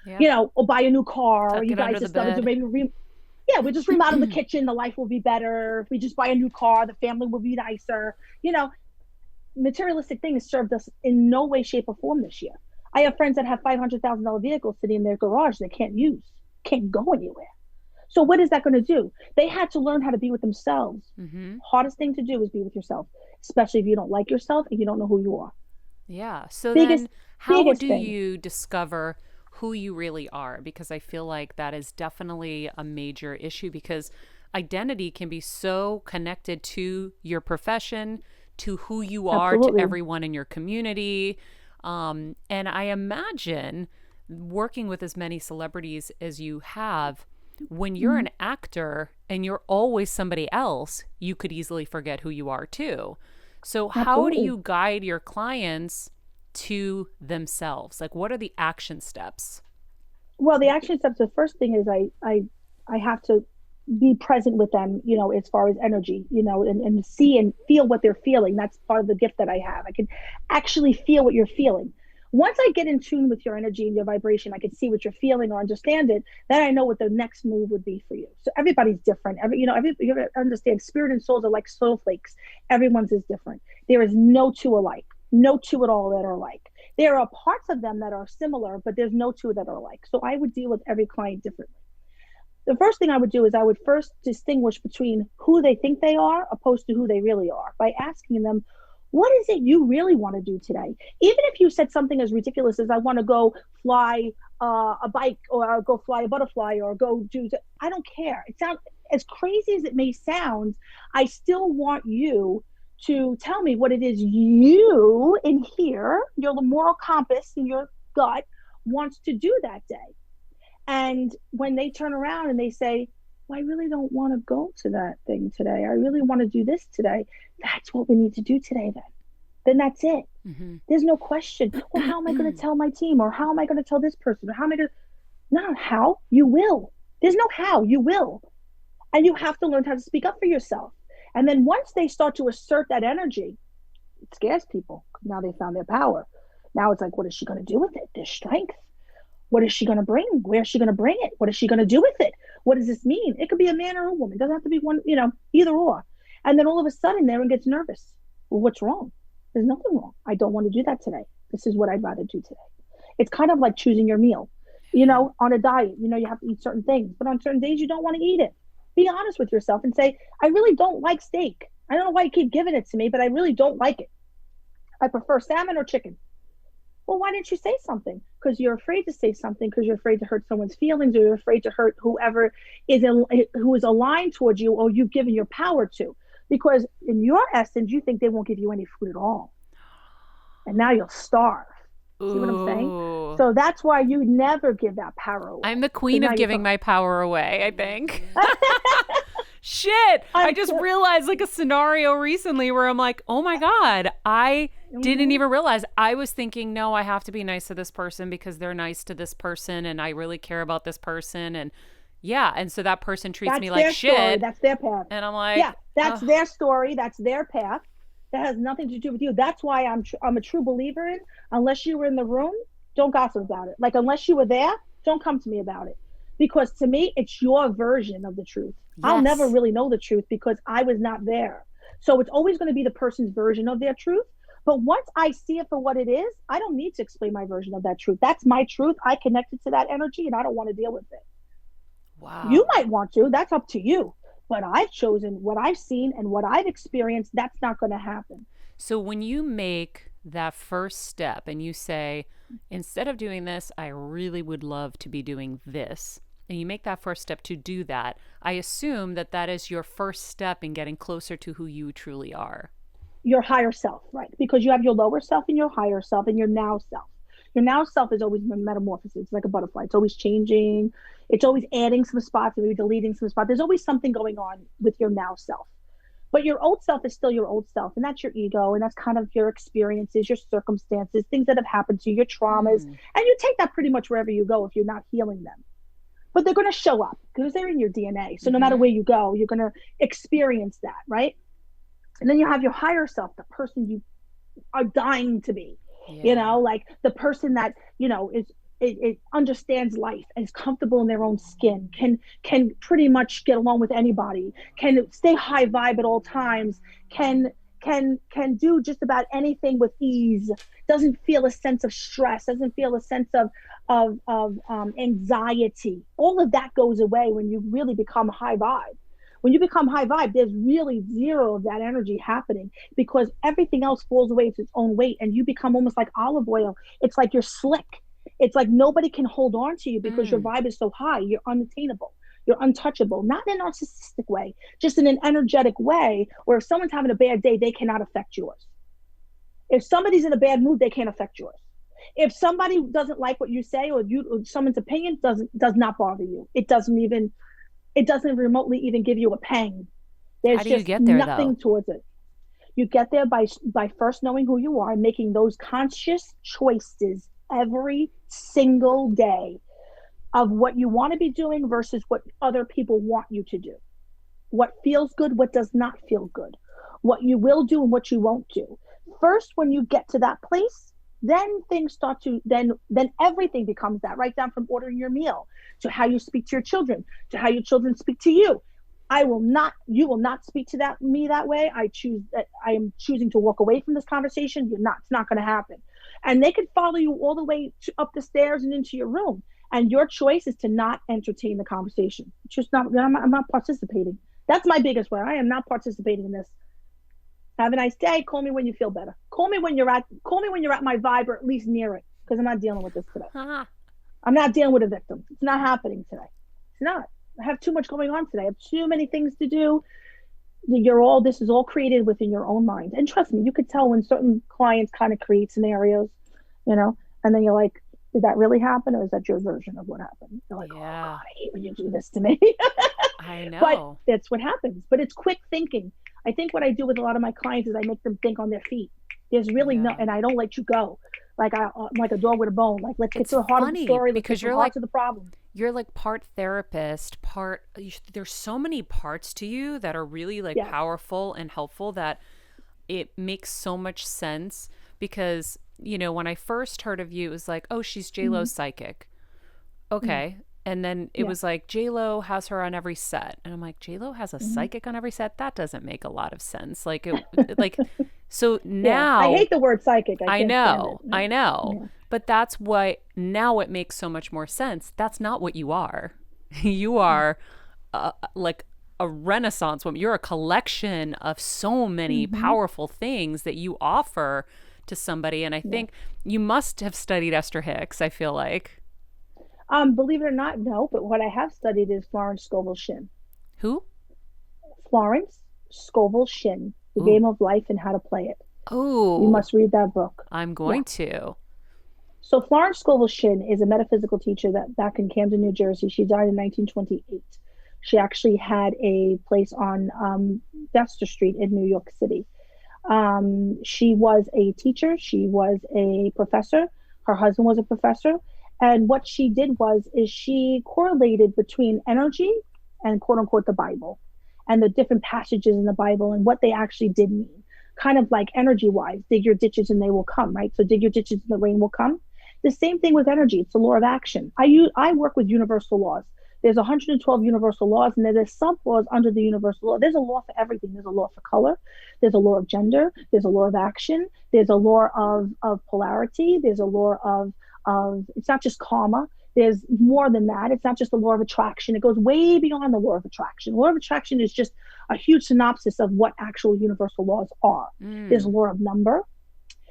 or buy a new car. Or you guys discover to maybe we just remodel the kitchen. The life will be better. If we just buy a new car, the family will be nicer. Materialistic things served us in no way, shape, or form this year. I have friends that have $500,000 vehicles sitting in their garage they can't use, can't go anywhere. So what is that going to do? They had to learn how to be with themselves. Hardest thing to do is be with yourself, especially if you don't like yourself and you don't know who you are. Yeah. So then how do you discover who you really are? Because I feel like that is definitely a major issue, because identity can be so connected to your profession, to who you are, to everyone in your community. And I imagine working with as many celebrities as you have, when you're an actor and you're always somebody else, you could easily forget who you are too. So how do you guide your clients to themselves? Like, what are the action steps? Well, the action steps, the first thing is I have to be present with them, as far as energy, and see and feel what they're feeling. That's part of the gift that I have. I can actually feel what you're feeling. Once I get in tune with your energy and your vibration, I can see what you're feeling or understand it. Then I know what the next move would be for you. So everybody's different. You understand, spirit and souls are like snowflakes. Everyone's is different. There is no two alike, no two at all that are alike. There are parts of them that are similar, but there's no two that are alike. So I would deal with every client differently. The first thing I would do is I would first distinguish between who they think they are opposed to who they really are by asking them, what is it you really want to do today? Even if you said something as ridiculous as I want to go fly a bike, or go fly a butterfly, or go I don't care. It sounds as crazy as it may sound. I still want you to tell me what it is you in here, your moral compass in your gut wants to do that day. And when they turn around and they say, well, I really don't want to go to that thing today. I really want to do this today. That's what we need to do today then. Then that's it. There's no question. Well, how am I going to tell my team? Or how am I going to tell this person? Or how am I going to... No, how? You will. There's no how. You will. And you have to learn how to speak up for yourself. And then once they start to assert that energy, it scares people. Now they found their power. Now it's like, what is she going to do with it? Their strength. What is she going to bring? Where is she going to bring it? What is she going to do with it? What does this mean? It could be a man or a woman. It doesn't have to be one, either or. And then all of a sudden, everyone gets nervous. Well, what's wrong? There's nothing wrong. I don't want to do that today. This is what I'd rather do today. It's kind of like choosing your meal. On a diet, you have to eat certain things. But on certain days, you don't want to eat it. Be honest with yourself and say, I really don't like steak. I don't know why you keep giving it to me, but I really don't like it. I prefer salmon or chicken. Well, why didn't you say something? Because you're afraid to say something, because you're afraid to hurt someone's feelings, or you're afraid to hurt whoever who is aligned towards you, or you've given your power to. Because in your essence, you think they won't give you any food at all. And now you'll starve. See what I'm saying? So that's why you never give that power away. I'm the queen of giving my power away, I think. Shit. I just realized like a scenario recently where I'm like, oh my God, I didn't even realize. I was thinking, no, I have to be nice to this person because they're nice to this person and I really care about this person. And yeah. And so that person treats me like shit. Story. That's their path. And I'm like, yeah, that's their story. That's their path. That has nothing to do with you. That's why I'm a true believer in, unless you were in the room, don't gossip about it. Like, unless you were there, don't come to me about it. Because to me, it's your version of the truth. Yes. I'll never really know the truth because I was not there. So it's always going to be the person's version of their truth. But once I see it for what it is, I don't need to explain my version of that truth. That's my truth. I connected to that energy and I don't want to deal with it. Wow. You might want to. That's up to you. But I've chosen what I've seen and what I've experienced. That's not going to happen. So when you make that first step and you say, instead of doing this, I really would love to be doing this, and you make that first step to do that, I assume that that is your first step in getting closer to who you truly are. Your higher self, right? Because you have your lower self and your higher self and your now self. Your now self is always metamorphosis. It's like a butterfly. It's always changing. It's always adding some spots and maybe deleting some spots. There's always something going on with your now self. But your old self is still your old self. And that's your ego. And that's kind of your experiences, your circumstances, things that have happened to you, your traumas. And you take that pretty much wherever you go if you're not healing them. But they're going to show up because they're in your DNA. So no matter where you go, you're going to experience that, right? And then you have your higher self, the person you are dying to be. Yeah. Like the person that, it understands life and is comfortable in their own skin, can pretty much get along with anybody, can stay high vibe at all times, can do just about anything with ease, doesn't feel a sense of stress, doesn't feel a sense of anxiety. All of that goes away when you really become high vibe. When you become high vibe, there's really zero of that energy happening, because everything else falls away to its own weight, and you become almost like olive oil. It's like you're slick. It's like nobody can hold on to you because your vibe is so high. You're unattainable. You're untouchable, not in a narcissistic way, just in an energetic way where if someone's having a bad day, they cannot affect yours. If somebody's in a bad mood, they can't affect yours. If somebody doesn't like what you say, or someone's opinion does not bother you. It doesn't remotely even give you a pang. There's How do you just get there, nothing though? towards it. You get there by first knowing who you are, making those conscious choices every single day of what you want to be doing versus what other people want you to do. What feels good, what does not feel good. What you will do and what you won't do. First, when you get to that place, then things start to, then everything becomes that, right down from ordering your meal to how you speak to your children, to how your children speak to you. You will not speak to me that way. I am choosing to walk away from this conversation. It's not going to happen. And they could follow you all the way up the stairs and into your room. And your choice is to not entertain the conversation. It's just not, I'm not participating. That's my biggest way. I am not participating in this. Have a nice day. Call me when you feel better. Call me when you're at my vibe, or at least near it, because I'm not dealing with this today. I'm not dealing with a victim. It's not happening today. It's not. I have too much going on today. I have too many things to do. This is all created within your own mind. And trust me, you could tell when certain clients kind of create scenarios, and then you're like, did that really happen, or is that your version of what happened? You're like, Yeah. oh God, I hate when you do this to me. I know. But that's what happens. But it's quick thinking. I think what I do with a lot of my clients is I make them think on their feet. There's really no, and I don't let you go. Like I'm like a dog with a bone. Like, let's get to the heart of the story. Let's get to the heart of the problem. You're like part therapist, there's so many parts to you that are really like powerful and helpful, that it makes so much sense. Because, when I first heard of you, it was like, oh, she's J-Lo's psychic. Okay. And then it was like, J-Lo has her on every set. And I'm like, J-Lo has a psychic on every set? That doesn't make a lot of sense. Like, so now. I hate the word psychic. I know. Yeah. But that's why now it makes so much more sense. That's not what you are. You are like a Renaissance woman. You're a collection of so many powerful things that you offer to somebody. And I think you must have studied Esther Hicks, I feel like. Believe it or not, no. But what I have studied is Florence Scovel Shinn. Who? Florence Scovel Shinn, The Game of Life and How to Play It. Oh. You must read that book. I'm going to. So Florence Scovel Shinn is a metaphysical teacher that back in Camden, New Jersey. She died in 1928. She actually had a place on Dexter Street in New York City. She was a teacher. She was a professor. Her husband was a professor. And what she did is she correlated between energy and quote unquote the Bible, and the different passages in the Bible and what they actually did mean. Kind of like energy wise, dig your ditches and they will come, right? So dig your ditches and the rain will come. The same thing with energy. It's the law of action. I work with universal laws. There's 112 universal laws, and there's sub laws under the universal law. There's a law for everything. There's a law for color. There's a law of gender. There's a law of action. There's a law of polarity. There's a law of it's not just karma. There's more than that. It's not just the law of attraction. It goes way beyond the law of attraction. The law of attraction is just a huge synopsis of what actual universal laws are. There's a law of number.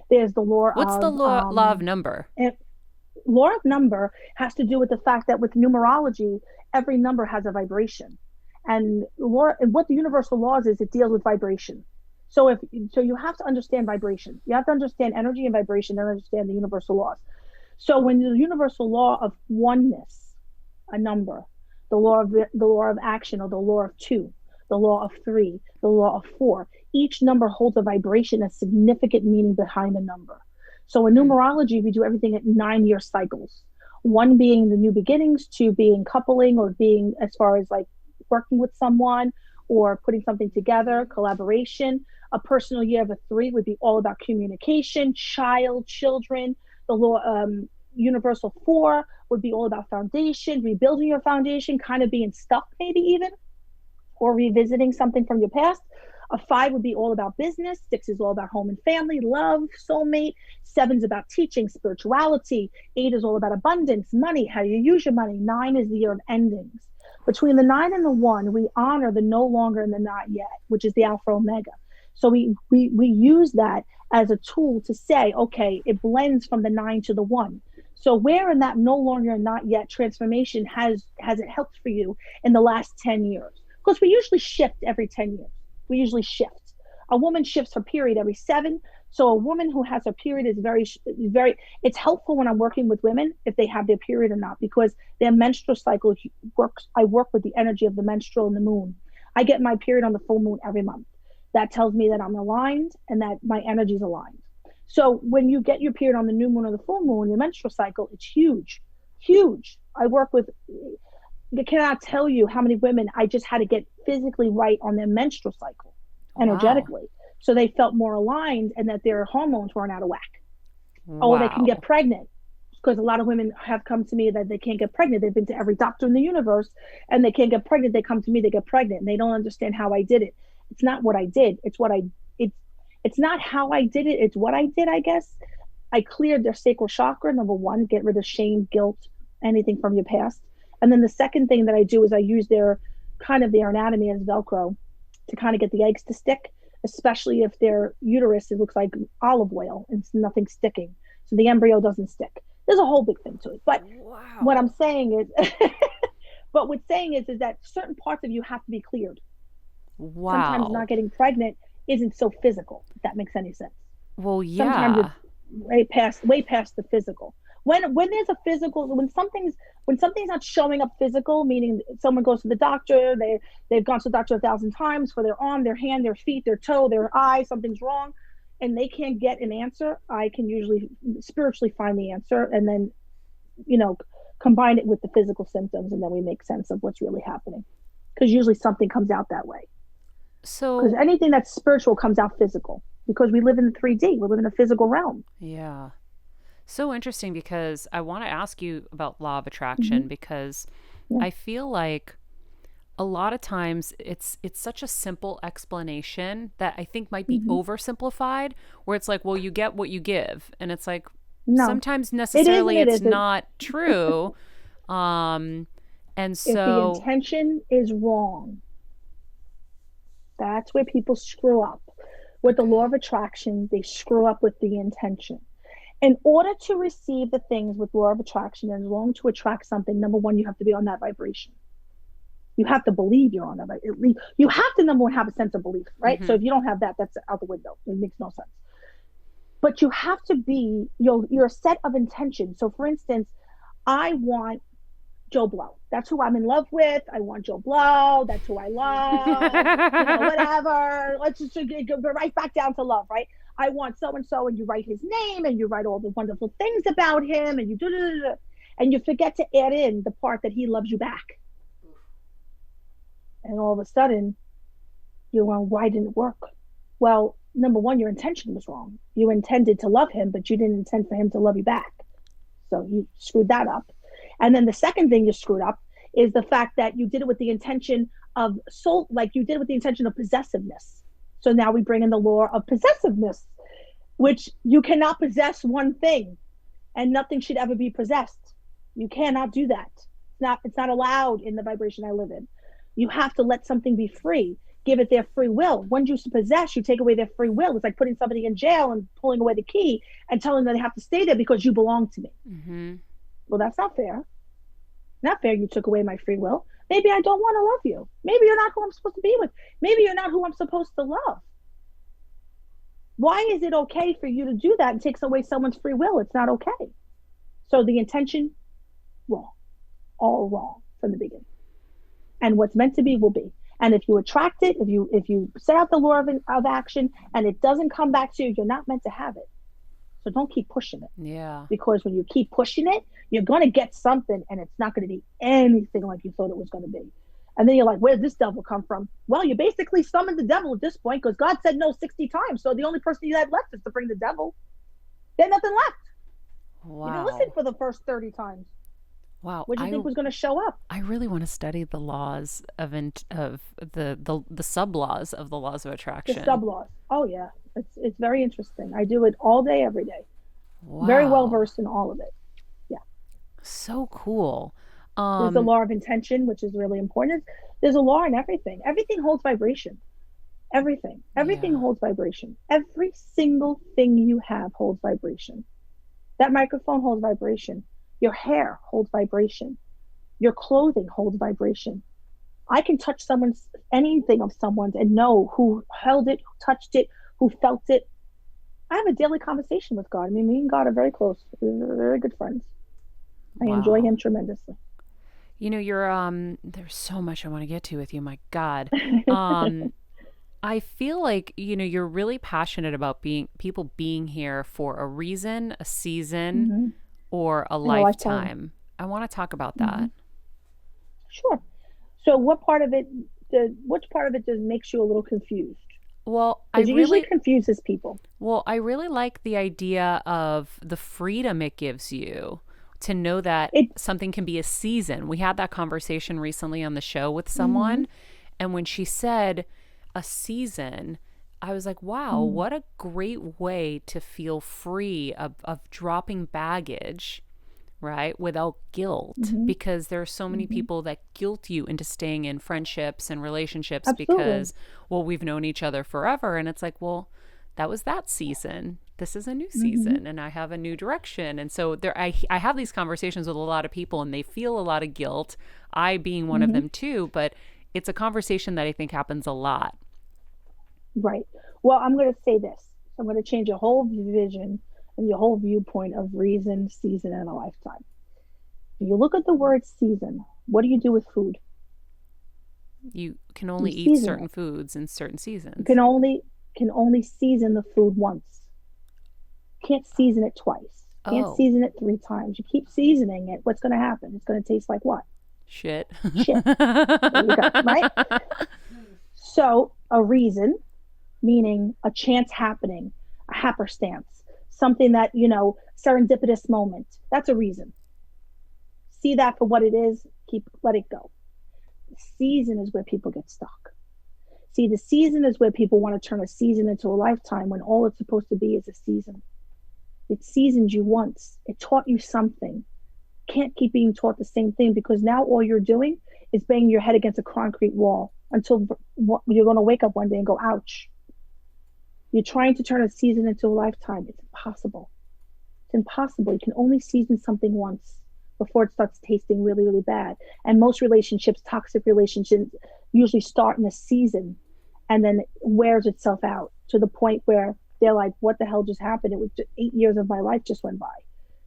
There's the law What's the law of number? Law of number has to do with the fact that with numerology, every number has a vibration. And what the universal laws is, it deals with vibration. So you have to understand vibration. You have to understand energy and vibration and understand the universal laws. So when the universal law of oneness, a number, the law of action, or the law of two, the law of three, the law of four, each number holds a vibration, a significant meaning behind the number. So in numerology, we do everything at 9-year cycles. 1 being the new beginnings, 2 being coupling, or being as far as like working with someone or putting something together, collaboration. A personal year of a 3 would be all about communication, children. The law, universal 4 would be all about foundation, rebuilding your foundation, kind of being stuck maybe even, or revisiting something from your past. A 5 would be all about business. 6 is all about home and family, love, soulmate. 7 is about teaching, spirituality. 8 is all about abundance, money, how you use your money. 9 is the year of endings. Between the 9 and the 1, we honor the no longer and the not yet, which is the Alpha Omega. So we use that as a tool to say, okay, it blends from the 9 to the 1. So where in that no longer and not yet transformation has it helped for you in the last 10 years? Because we usually shift every 10 years. We usually shift. A woman shifts her period every 7. So a woman who has her period is very, it's helpful when I'm working with women if they have their period or not, because their menstrual cycle works. I work with the energy of the menstrual and the moon. I get my period on the full moon every month. That tells me that I'm aligned and that my energy is aligned. So when you get your period on the new moon or the full moon, the menstrual cycle, it's huge, huge. I work with, I cannot tell you how many women I just had to get physically right on their menstrual cycle, energetically. Wow. So they felt more aligned and that their hormones weren't out of whack. Wow. Or they can get pregnant, because a lot of women have come to me that they can't get pregnant. They've been to every doctor in the universe and they can't get pregnant. They come to me, they get pregnant, and they don't understand how I did it. It's not what I did. It's not how I did it. It's what I did, I guess. I cleared their sacral chakra, number 1, get rid of shame, guilt, anything from your past. And then the second thing that I do is I use their anatomy as Velcro to kind of get the eggs to stick, especially if their uterus, it looks like olive oil and it's nothing sticking. So the embryo doesn't stick. There's a whole big thing to it. But what I'm saying is, is that certain parts of you have to be cleared. Wow. Sometimes not getting pregnant isn't so physical, if that makes any sense. Well, yeah. Sometimes it's way past the physical. When there's a physical, when something's not showing up physical, meaning someone goes to the doctor, they've gone to the doctor 1,000 times for their arm, their hand, their feet, their toe, their eye, something's wrong, and they can't get an answer, I can usually spiritually find the answer and then, combine it with the physical symptoms, and then we make sense of what's really happening. Because usually something comes out that way. So, because anything that's spiritual comes out physical, because we live in 3D, we live in a physical realm. Yeah. So interesting, because I want to ask you about law of attraction, because I feel like a lot of times it's such a simple explanation that I think might be oversimplified, where it's like, well, you get what you give. And it's like, no, sometimes necessarily it's not true. And so if the intention is wrong, that's where people screw up. With the law of attraction, they screw up with the intention. In order to receive the things with law of attraction and long to attract something, number 1, you have to be on that vibration. You have to believe you're on that vibration. You have to, number 1, have a sense of belief, right? So if you don't have that, that's out the window. It makes no sense. But you have to be, your set of intention. So for instance, I want Joe Blow. That's who I'm in love with. I want Joe Blow. That's who I love. Whatever. Let's just go right back down to love, right? I want so-and-so, and you write his name, and you write all the wonderful things about him, and and you forget to add in the part that he loves you back. And all of a sudden, you're going, why didn't it work? Well, number 1, your intention was wrong. You intended to love him, but you didn't intend for him to love you back. So you screwed that up. And then the second thing you screwed up is the fact that you did it with the intention of you did it with the intention of possessiveness. So now we bring in the law of possessiveness, which you cannot possess one thing and nothing should ever be possessed. You cannot do that. It's not allowed in the vibration I live in. You have to let something be free, give it their free will. When you possess, you take away their free will. It's like putting somebody in jail and pulling away the key and telling them they have to stay there because you belong to me. Mm-hmm. Well, that's not fair. Not fair. You took away my free will. Maybe I don't want to love you. Maybe you're not who I'm supposed to be with. Maybe you're not who I'm supposed to love. Why is it okay for you to do that and takes away someone's free will? It's not okay. So the intention, wrong. All wrong from the beginning. And what's meant to be will be. And if you attract it, if you set out the law of action and it doesn't come back to you, you're not meant to have it. So don't keep pushing it. Yeah. Because when you keep pushing it, you're going to get something and it's not going to be anything like you thought it was going to be. And then you're like, where did this devil come from? Well, you basically summoned the devil at this point because God said no 60 times. So the only person you had left is to bring the devil. There's nothing left. Wow. You didn't listen for the first 30 times. Wow. What do you think was going to show up? I really want to study the laws of the sub laws of the laws of attraction. The sub laws. Oh yeah, it's very interesting. I do it all day, every day. Wow. Very well versed in all of it. Yeah. So cool. There's the law of intention, which is really important. There's a law in everything. Everything holds vibration. Everything holds vibration. Every single thing you have holds vibration. That microphone holds vibration. Your hair holds vibration. Your clothing holds vibration. I can touch anything of someone's and know who held it, who touched it, who felt it. I have a daily conversation with God. I mean, me and God are very close. We're very good friends. I enjoy him tremendously. You know, you're there's so much I want to get to with you, my God. I feel like, you know, you're really passionate about people being here for a reason, a season, or a lifetime. I want to talk about that. Sure. So which part of it just makes you a little confused? Well, it usually confuses people. Well, I really like the idea of the freedom it gives you to know that something can be a season. We had that conversation recently on the show with someone, and when she said a season, I was like, wow, what a great way to feel free of dropping baggage, right? Without guilt, because there are so many people that guilt you into staying in friendships and relationships because, well, we've known each other forever. And it's like, well, that was that season. This is a new season and I have a new direction. And so I have these conversations with a lot of people and they feel a lot of guilt, I being one of them too, but it's a conversation that I think happens a lot. Right. Well, I'm going to say this. I'm going to change your whole vision and your whole viewpoint of reason, season, and a lifetime. If you look at the word season, what do you do with food? You can only eat certain foods in certain seasons. You can only season the food once. Can't season it twice. Can't season it 3 times. You keep seasoning it, what's going to happen? It's going to taste like what? Shit. There you go, right? So a reason, meaning a chance happening, a happenstance, something that, serendipitous moment. That's a reason. See that for what it is, let it go. The season is where people get stuck. See, the season is where people want to turn a season into a lifetime when all it's supposed to be is a season. It seasoned you once. It taught you something. Can't keep being taught the same thing because now all you're doing is banging your head against a concrete wall until you're going to wake up one day and go, ouch. You're trying to turn a season into a lifetime. It's impossible. It's impossible. You can only season something once before it starts tasting really, really bad. And most relationships, toxic relationships, usually start in a season and then it wears itself out to the point where they're like, what the hell just happened? It was just 8 years of my life just went by.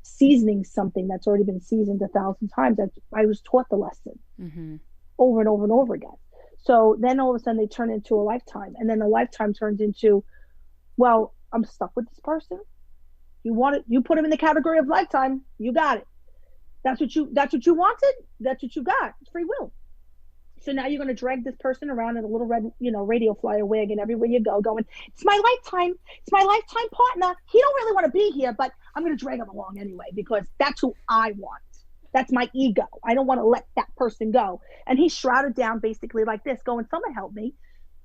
Seasoning something that's already been seasoned 1,000 times. I was taught the lesson over and over and over again. So then all of a sudden they turn into a lifetime. And then a lifetime turns into, well, I'm stuck with this person. You put him in the category of lifetime. You got it. That's what you wanted. That's what you got. It's free will. So now you're going to drag this person around in a little red, radio flyer wig and everywhere you go going, it's my lifetime. It's my lifetime partner. He don't really want to be here, but I'm going to drag him along anyway because that's who I want. That's my ego. I don't want to let that person go. And he's shrouded down basically like this going, someone help me.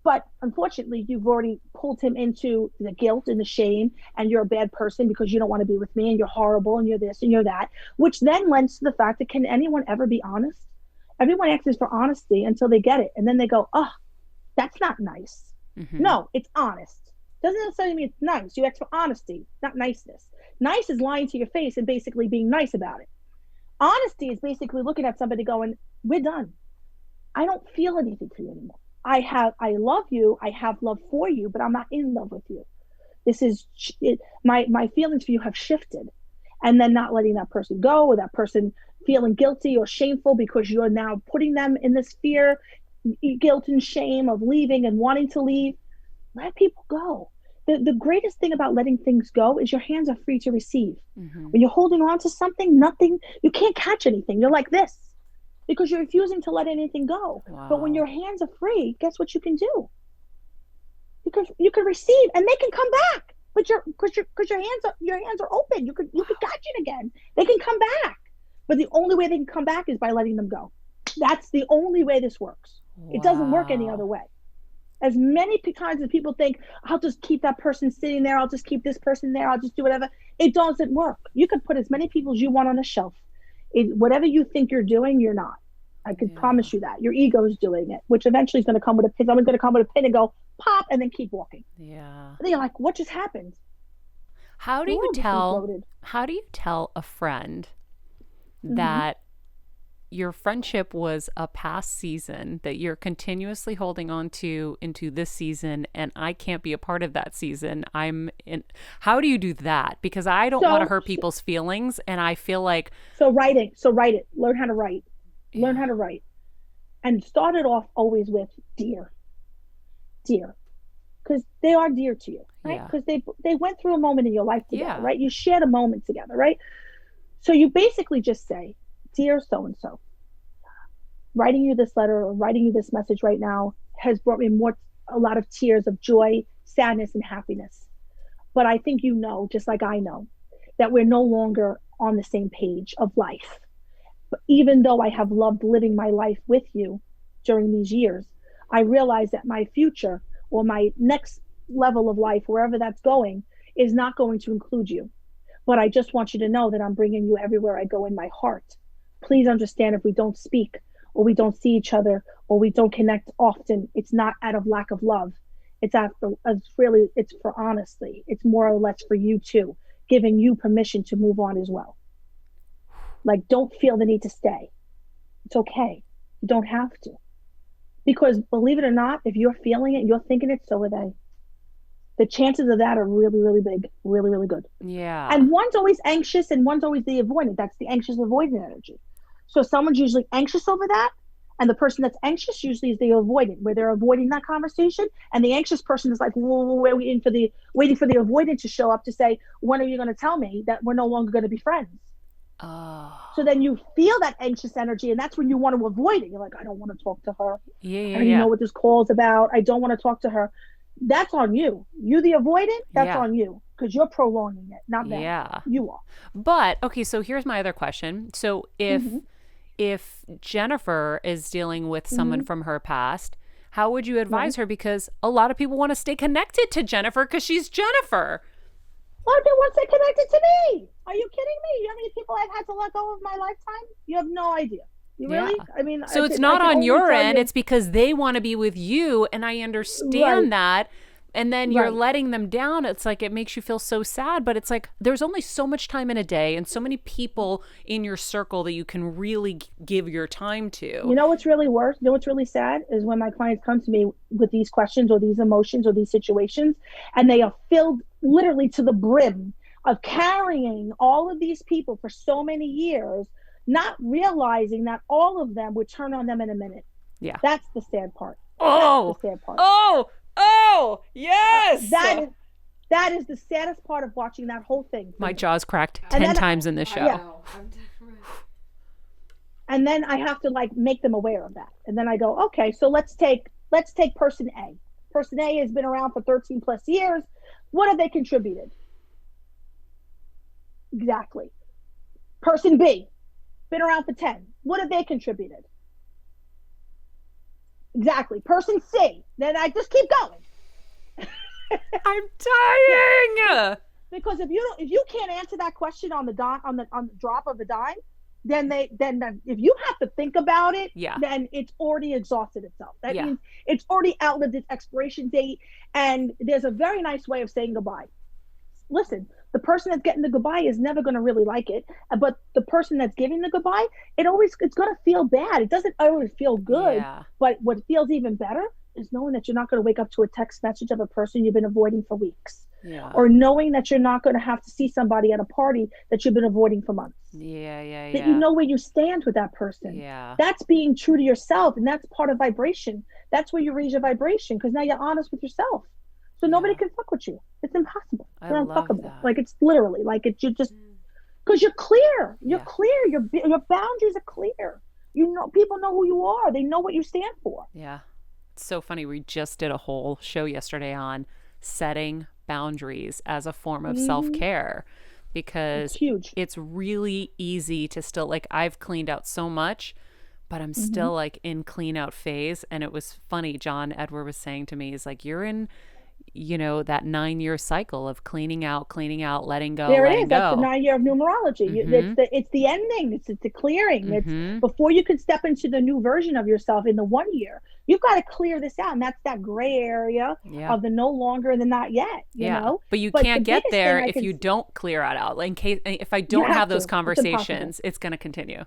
But unfortunately, you've already pulled him into the guilt and the shame and you're a bad person because you don't want to be with me and you're horrible and you're this and you're that, which then lends to the fact that can anyone ever be honest? Everyone asks for honesty until they get it. And then they go, oh, that's not nice. No, it's honest. Doesn't necessarily mean it's nice. You ask for honesty, not niceness. Nice is lying to your face and basically being nice about it. Honesty is basically looking at somebody going, we're done. I don't feel anything for you anymore. I love you. I have love for you, but I'm not in love with you. This is my feelings for you have shifted. And then not letting that person go or that person feeling guilty or shameful because you're now putting them in this fear, guilt and shame of leaving and wanting to leave. Let people go. The greatest thing about letting things go is your hands are free to receive. When you're holding on to something, you can't catch anything. You're like this. because you're refusing to let anything go. Wow. But when your hands are free, guess what you can do? Because you can receive and they can come back. But your hands are open. You could catch it again. They can come back. But the only way they can come back is by letting them go. That's the only way this works. Wow. It doesn't work any other way. As many times as people think, I'll just keep that person sitting there, I'll just keep this person there, I'll just do whatever. It doesn't work. You can put as many people as you want on a shelf. Whatever you think you're doing, you're not. I can promise you that. Your ego is doing it, which eventually is going to come with a pin. Someone's going to come with a pin and go, pop, and then keep walking. Yeah. And then you're like, what just happened? How do you tell a friend that your friendship was a past season that you're continuously holding on to into this season, and I can't be a part of that season? How do you do that? Because I don't want to hurt people's feelings, and I feel like write it. Learn how to write. Learn how to write. And start it off always with dear. Because they are dear to you, right? Because they went through a moment in your life together, right? You shared a moment together, right? So you basically just say, dear so-and-so, writing you this letter or writing you this message right now has brought me a lot of tears of joy, sadness, and happiness. But I think you know, just like I know, that we're no longer on the same page of life. But even though I have loved living my life with you during these years, I realize that my future or my next level of life, wherever that's going, is not going to include you. But I just want you to know that I'm bringing you everywhere I go in my heart. Please understand, if we don't speak or we don't see each other or we don't connect often, it's not out of lack of love. It's for honestly, it's more or less for you too, giving you permission to move on as well. Like, don't feel the need to stay. It's okay. You don't have to. Because believe it or not, if you're feeling it, you're thinking it, so are they. The chances of that are really, really big, really, really good. Yeah. And one's always anxious and one's always the avoidant. That's the anxious avoidant energy. So someone's usually anxious over that. And the person that's anxious usually is the avoidant, where they're avoiding that conversation. And the anxious person is like, we're waiting for the avoidant to show up to say, when are you going to tell me that we're no longer going to be friends? Oh. So then you feel that anxious energy, and that's when you want to avoid it. You're like, I don't want to talk to her. Yeah. I don't even know what this call's about. I don't want to talk to her. That's on you. You the avoidant, that's on you, because you're prolonging it, not them. Yeah. You are. But okay, so here's my other question. So if Jennifer is dealing with someone from her past, how would you advise her? Because a lot of people want to stay connected to Jennifer because she's Jennifer. Well, they want to stay connected to me. Are you kidding me? You know how many people I've had to let go of my lifetime? You have no idea. You really? I mean, so it's not on your end. It's because they want to be with you, and I understand that. And then you're letting them down. It's like, it makes you feel so sad, but it's like, there's only so much time in a day and so many people in your circle that you can really give your time to. You know what's really worse? You know what's really sad is when my clients come to me with these questions or these emotions or these situations, and they are filled literally to the brim of carrying all of these people for so many years, not realizing that all of them would turn on them in a minute. Yeah. That's the sad part. Oh, that's the sad part. Oh, yes. That is the saddest part of watching that whole thing. My jaw's cracked 10 times in this show. Yeah. And then I have to make them aware of that. And then I go, okay, so let's take person A. Person A has been around for 13 plus years. What have they contributed? Exactly. Person B, been around for 10. What have they contributed? Exactly. Person C. Then I just keep going. I'm dying. Because if you can't answer that question on the drop of a dime, then if you have to think about it, then it's already exhausted itself. That means it's already outlived its expiration date. And there's a very nice way of saying goodbye. Listen, the person that's getting the goodbye is never going to really like it, but the person that's giving the goodbye, it's going to feel bad. It doesn't always feel good, but what feels even better is knowing that you're not going to wake up to a text message of a person you've been avoiding for weeks, or knowing that you're not going to have to see somebody at a party that you've been avoiding for months. That you know where you stand with that person. That's being true to yourself, and that's part of vibration. That's where you raise your vibration, because now you're honest with yourself. So nobody can fuck with you. It's impossible. It's unfuckable. That. It's literally you just, because you're clear. You're clear. Your boundaries are clear. people know who you are. They know what you stand for. Yeah. It's so funny. We just did a whole show yesterday on setting boundaries as a form of self-care, because It's huge. it's really easy to still, like, I've cleaned out so much, but I'm still like in clean out phase. And it was funny. John Edward was saying to me, he's like, you're in, that 9-year cycle of cleaning out, letting go, There it letting is. That's the go. 9 year of numerology. It's the ending. It's the clearing. It's before you can step into the new version of yourself in the 1 year. You've got to clear this out, and that's that gray area of the no longer and the not yet. You know, but you But can't the get biggest there thing if you don't clear it out. Like, if I don't have have those to. It's conversations, it's going to continue.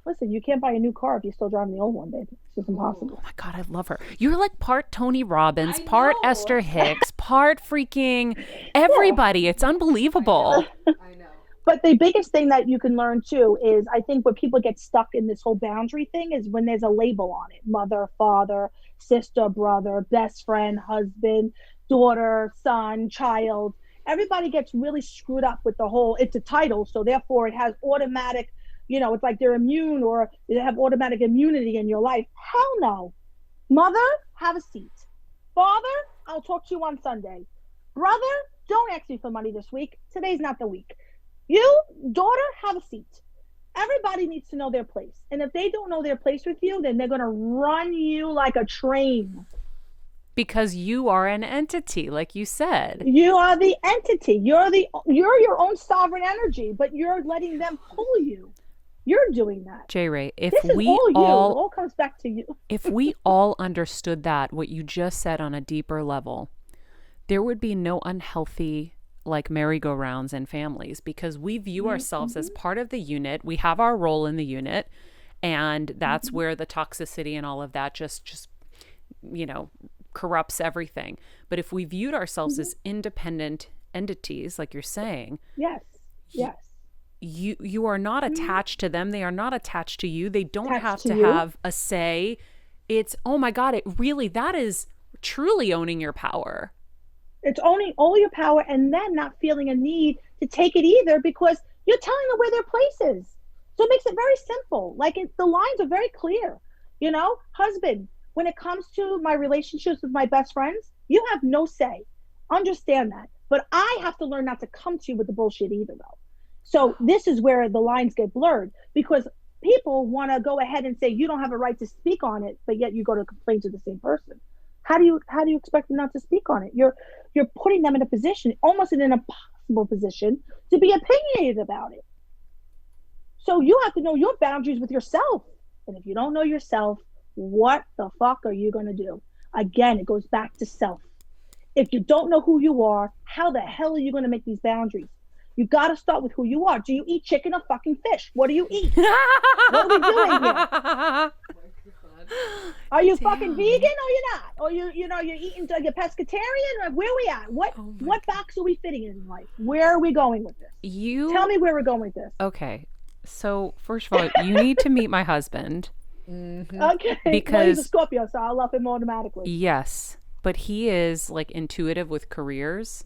Listen, you can't buy a new car if you're still driving the old one, baby. It's just impossible. Oh my God, I love her. You're like part Tony Robbins, part Esther Hicks, part freaking everybody. It's unbelievable. I know. But the biggest thing that you can learn too is, I think where people get stuck in this whole boundary thing is when there's a label on it: mother, father, sister, brother, best friend, husband, daughter, son, child. Everybody gets really screwed up with the whole, it's a title, so therefore it has automatic, it's like they're immune or they have automatic immunity in your life. Hell no. Mother, have a seat. Father, I'll talk to you on Sunday. Brother, don't ask me for money this week. Today's not the week. You, daughter, have a seat. Everybody needs to know their place. And if they don't know their place with you, then they're going to run you like a train. Because you are an entity, like you said. You are the entity. You're your own sovereign energy, but you're letting them pull you. You're doing that. Jae Rae, if This is we all you. It all all comes back to you. if we all understood that, what you just said, on a deeper level, there would be no unhealthy, like, merry-go-rounds in families, because we view ourselves as part of the unit. We have our role in the unit, and that's where the toxicity and all of that just corrupts everything. But if we viewed ourselves as independent entities, like you're saying, Yes. you are not attached to them. They are not attached to you. They don't have to you. have a say. It's, oh my God, that is truly owning your power. It's owning all your power, and then not feeling a need to take it either, because you're telling them where their place is. So it makes it very simple. Like, the lines are very clear. Husband, when it comes to my relationships with my best friends, you have no say. Understand that. But I have to learn not to come to you with the bullshit either, though. So this is where the lines get blurred, because people want to go ahead and say you don't have a right to speak on it, but yet you go to complain to the same person. How do you expect them not to speak on it? You're putting them in a position, almost in an impossible position, to be opinionated about it. So you have to know your boundaries with yourself. And if you don't know yourself, what the fuck are you going to do? Again, it goes back to self. If you don't know who you are, how the hell are you going to make these boundaries? You got to start with who you are. Do you eat chicken or fucking fish? What do you eat? What are we doing here? Are you fucking vegan or you're not? Or you're eating, you're pescatarian? Or where are we at? What box are we fitting in life? Where are we going with this? Tell me where we're going with this. Okay. So first of all, you need to meet my husband. Okay. Because he's a Scorpio, so I'll love him automatically. Yes. But he is, like, intuitive with careers.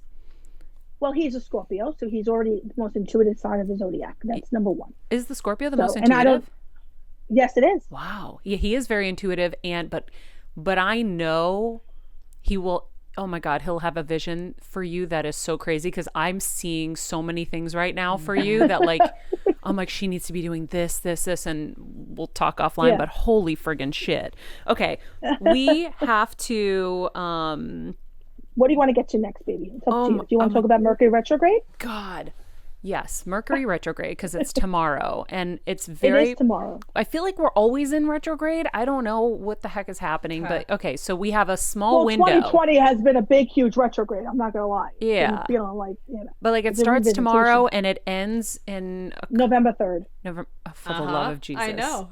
Well, he's a Scorpio, so he's already the most intuitive sign of the zodiac. That's number one. Is the Scorpio the most intuitive? And I don't. Yes, it is. Wow. Yeah, he is very intuitive, but I know he will. Oh my God, he'll have a vision for you that is so crazy, because I'm seeing so many things right now for you that, like, I'm like, she needs to be doing this, and we'll talk offline, but holy friggin' shit. Okay, we have to. What do you want to get to next, baby? It's up to you. Do you want to talk about Mercury retrograde? God. Yes, Mercury retrograde, because it's tomorrow, and it's It is tomorrow. I feel like we're always in retrograde. I don't know what the heck is happening, but okay, so we have a small window. 2020 has been a big, huge retrograde. I'm not gonna lie. Yeah, I'm feeling like But like, it starts tomorrow and it ends in November 3rd. November. For the love of Jesus, I know.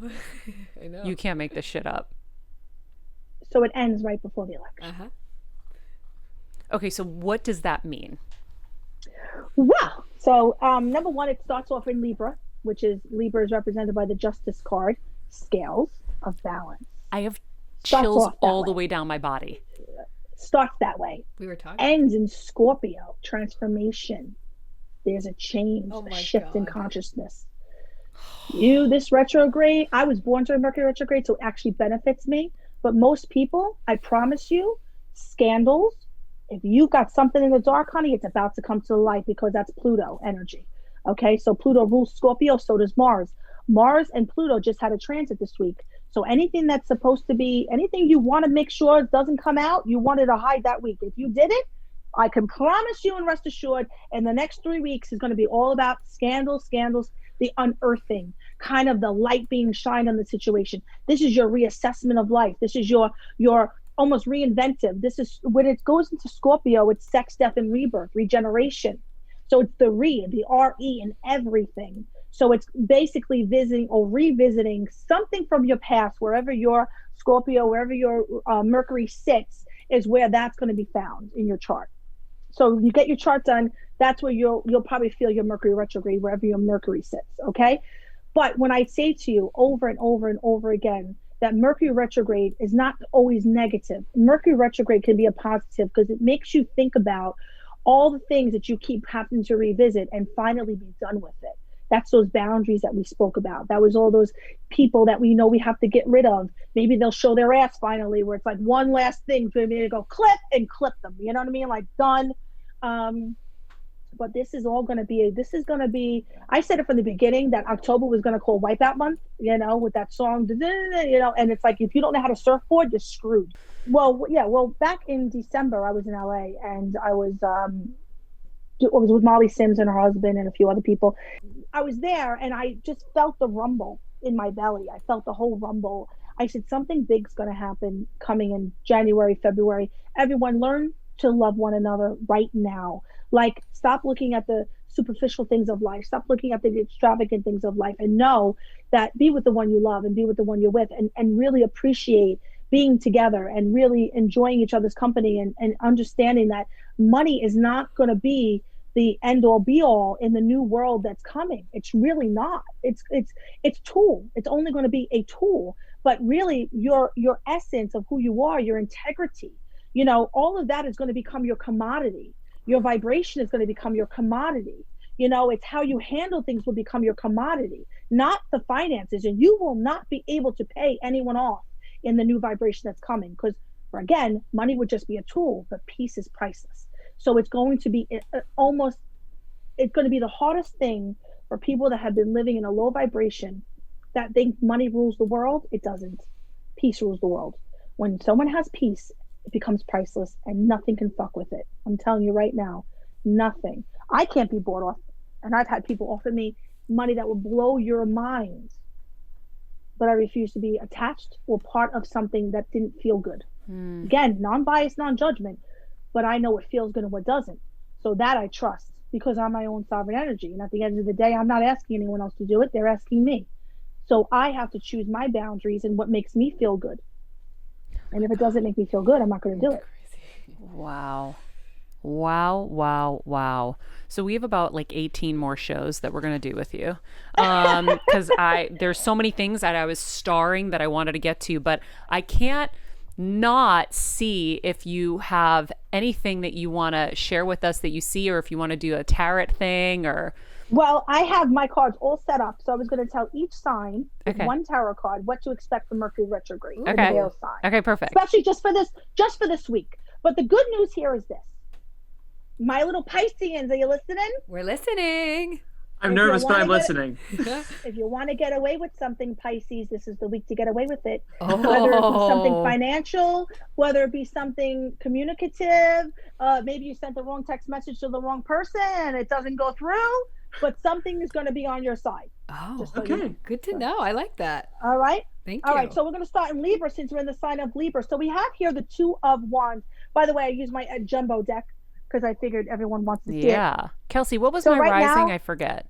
You can't make this shit up. So it ends right before the election. Okay, so what does that mean? Well, so number one, it starts off in Libra, which is Libra is represented by the Justice card, scales of balance. I have chills all the way down my body. Starts that way. We were talking. Ends in Scorpio, transformation. There's a change, a shift in consciousness. This retrograde, I was born during Mercury retrograde, so it actually benefits me. But most people, I promise you, scandals, if you got something in the dark, honey, it's about to come to the light because that's Pluto energy. Okay, so Pluto rules Scorpio, so does Mars. Mars and Pluto just had a transit this week. So anything that's supposed to be, anything you want to make sure it doesn't come out, you wanted to hide that week. If you did it, I can promise you and rest assured, in the next 3 weeks is going to be all about scandals, the unearthing, kind of the light being shined on the situation. This is your reassessment of life. This is your almost reinventive. This is when it goes into Scorpio, it's sex, death, and rebirth, regeneration. So it's the R-E in everything. So it's basically visiting or revisiting something from your past, wherever your Scorpio, wherever your Mercury sits, is where that's going to be found in your chart. So you get your chart done, that's where you'll probably feel your Mercury retrograde, wherever your Mercury sits, okay? But when I say to you over and over and over again that Mercury retrograde is not always negative, Mercury retrograde can be a positive because it makes you think about all the things that you keep having to revisit and finally be done with it. That's those boundaries that we spoke about. That was all those people that we know we have to get rid of. Maybe they'll show their ass finally, where it's like one last thing for me to go clip them. You know what I mean? Like done. But this is all going to be, I said it from the beginning that October was going to call Wipeout Month, with that song, and it's like, if you don't know how to surfboard, you're screwed. Well, yeah. Well, back in December, I was in LA and I was with Molly Sims and her husband and a few other people. I was there and I just felt the rumble in my belly. I felt the whole rumble. I said, something big's going to happen coming in January, February. Everyone learn to love one another right now. Like, stop looking at the superficial things of life. Stop looking at the extravagant things of life and know that be with the one you love and be with the one you're with and really appreciate being together and really enjoying each other's company and understanding that money is not going to be the end all be all in the new world that's coming. It's really not. It's tool. It's only going to be a tool, but really your essence of who you are, your integrity, all of that is going to become your commodity. Your vibration is going to become your commodity. It's how you handle things will become your commodity, not the finances. And you will not be able to pay anyone off in the new vibration that's coming. Because again, money would just be a tool, but peace is priceless. So it's going to be it's going to be the hardest thing for people that have been living in a low vibration that think money rules the world. It doesn't. Peace rules the world. When someone has peace, it becomes priceless and nothing can fuck with it. I'm telling you right now, nothing. I can't be bought off. And I've had people offer me money that will blow your mind. But I refuse to be attached or part of something that didn't feel good. Again, non-biased, non-judgment. But I know what feels good and what doesn't. So that I trust because I'm my own sovereign energy. And at the end of the day, I'm not asking anyone else to do it. They're asking me. So I have to choose my boundaries and what makes me feel good. And if it doesn't make me feel good, I'm not going to do it. Wow. So we have about like 18 more shows that we're going to do with you. Because there's so many things that I was starring that I wanted to get to, but I can't not see if you have anything that you want to share with us that you see, or if you want to do a tarot thing or... Well, I have my cards all set up. So I was going to tell each sign with one tarot card what to expect from Mercury retrograde. Okay. Their sign. Okay, perfect. Especially just for this week. But the good news here is this. My little Pisceans, are you listening? We're listening. I'm nervous, but I'm listening. If you want to get away with something, Pisces, this is the week to get away with it. Whether it be something financial, whether it be something communicative, maybe you sent the wrong text message to the wrong person and it doesn't go through, but something is going to be on your side. Oh, so okay. Good to know. I like that. All right. Thank you. All right. So we're going to start in Libra since we're in the sign of Libra. So we have here the Two of Wands. By the way, I use my jumbo deck because I figured everyone wants to see it. Yeah. Kelsey, what was my rising? I forget.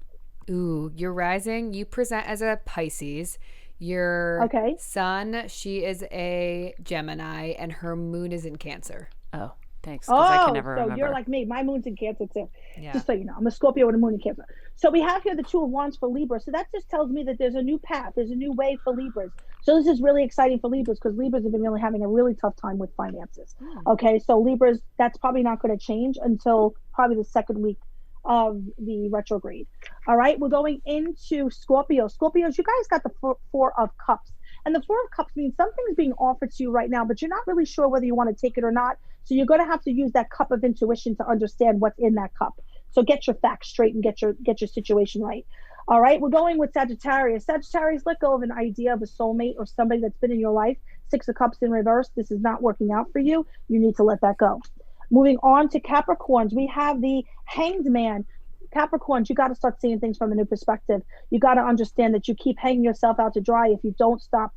Ooh, your rising, you present as a Pisces. Your sun, she is a Gemini, and her moon is in Cancer. Oh, thanks. Because I can never remember. So you're like me. My moon's in Cancer too. Yeah. Just so you know, I'm a Scorpio with a moon in Cancer. So we have here the Two of Wands for Libra. So that just tells me that there's a new path. There's a new way for Libras. So this is really exciting for Libras because Libras have been really having a really tough time with finances. Okay, so Libras, that's probably not going to change until probably the second week of the retrograde. All right, we're going into Scorpio. Scorpios, you guys got the Four of Cups. And the Four of Cups means something's being offered to you right now, but you're not really sure whether you want to take it or not. So you're going to have to use that cup of intuition to understand what's in that cup. So get your facts straight and get your situation right. All right, we're going with Sagittarius. Sagittarius, let go of an idea of a soulmate or somebody that's been in your life. Six of Cups in reverse. This is not working out for you. You need to let that go. Moving on to Capricorns, we have the Hanged Man. Capricorns, you got to start seeing things from a new perspective. You got to understand that you keep hanging yourself out to dry if you don't start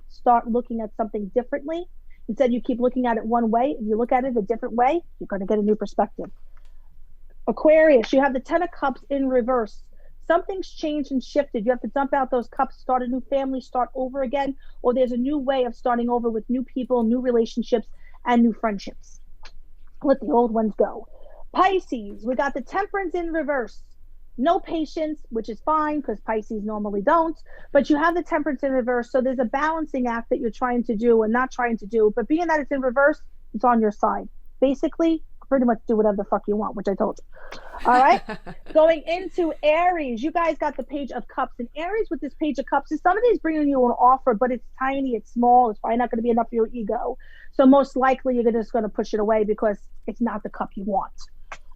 looking at something differently. Instead, you keep looking at it one way. If you look at it a different way, you're going to get a new perspective. Aquarius, you have the Ten of Cups in reverse. Something's changed and shifted. You have to dump out those cups, start a new family, start over again, or there's a new way of starting over with new people, new relationships, and new friendships. Let the old ones go. Pisces, we got the Temperance in reverse. No patience, which is fine because Pisces normally don't, but you have the Temperance in reverse. So there's a balancing act that you're trying to do and not trying to do, but being that it's in reverse, it's on your side. Basically, pretty much do whatever the fuck you want, which I told you. All right. Going into Aries, you guys got the Page of Cups. And Aries with this Page of Cups is somebody's bringing you an offer, but it's tiny, it's small, it's probably not going to be enough for your ego. So most likely you're just going to push it away because it's not the cup you want.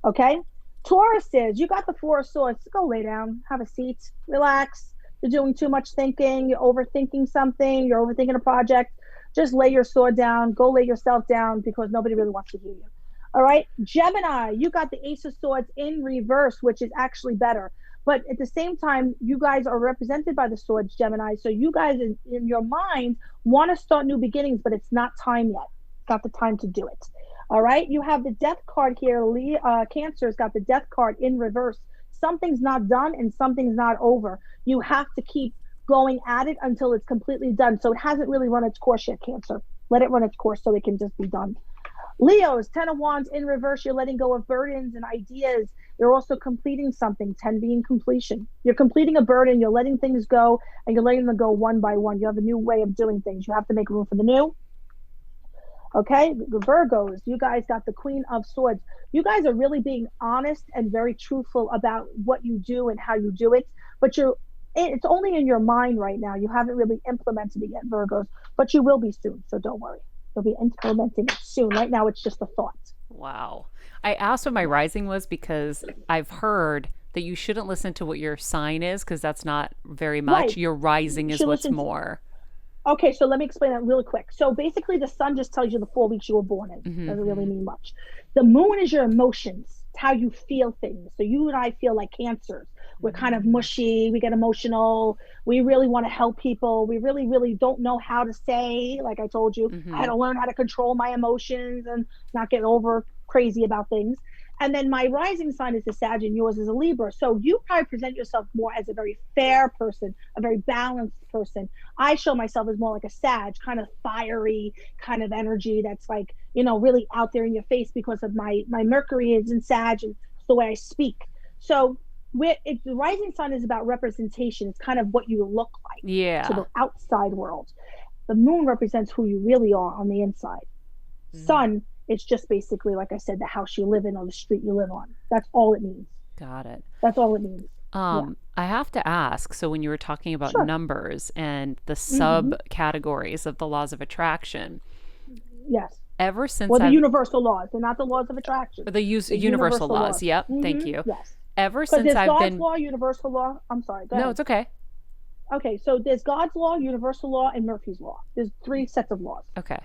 Okay. Tauruses, you got the Four of Swords. Go lay down, have a seat, relax. You're doing too much thinking. You're overthinking something. You're overthinking a project. Just lay your sword down. Go lay yourself down because nobody really wants to hear you. All right. Gemini, you got the Ace of Swords in reverse, which is actually better. But at the same time, you guys are represented by the swords, Gemini. So you guys in your mind want to start new beginnings, but it's not time yet. It's not the time to do it. All right. You have the Death card here. Cancer's got the Death card in reverse. Something's not done and something's not over. You have to keep going at it until it's completely done. So it hasn't really run its course yet, Cancer. Let it run its course so it can just be done. Leos, Ten of Wands in reverse. You're letting go of burdens and ideas. You're also completing something, 10 being completion. You're completing a burden. You're letting things go and you're letting them go one by one. You have a new way of doing things. You have to make room for the new. Okay, Virgos, you guys got the Queen of Swords. You guys are really being honest and very truthful about what you do and how you do it, but it's only in your mind right now. You haven't really implemented it yet, Virgos, but you will be soon, so don't worry. You'll be implementing it soon. Right now, it's just a thought. Wow. I asked what my rising was because I've heard that you shouldn't listen to what your sign is because that's not very much. Right. Your rising is what's more. Okay, so let me explain that really quick. So basically, the sun just tells you the 4 weeks you were born in. Mm-hmm. Doesn't really mean much. The moon is your emotions. It's how you feel things. So you and I feel like Cancers. We're kind of mushy. We get emotional. We really want to help people. We really, really don't know how to say, like I told you, Mm-hmm. I had to learn how to control my emotions and not get over crazy about things. And then my rising sign is a Sag and yours is a Libra. So you probably present yourself more as a very fair person, a very balanced person. I show myself as more like a Sag, kind of fiery kind of energy that's like, really out there in your face because of my Mercury is in Sag and it's the way I speak. So the rising sign is about representation. It's kind of what you look like to the outside world. The moon represents who you really are on the inside. Sun, it's just basically, like I said, the house you live in or the street you live on. That's all it means. Got it. That's all it means. I have to ask, so when you were talking about numbers and the subcategories of the laws of attraction. Yes. Ever since the universal laws. They're not the laws of attraction. The universal laws. Yep. Thank you. Yes. Ever since I've God's been... law, universal law. I'm sorry. Go ahead. No, it's okay. Okay, so there's God's law, universal law, and Murphy's law. There's 3 sets of laws. Okay.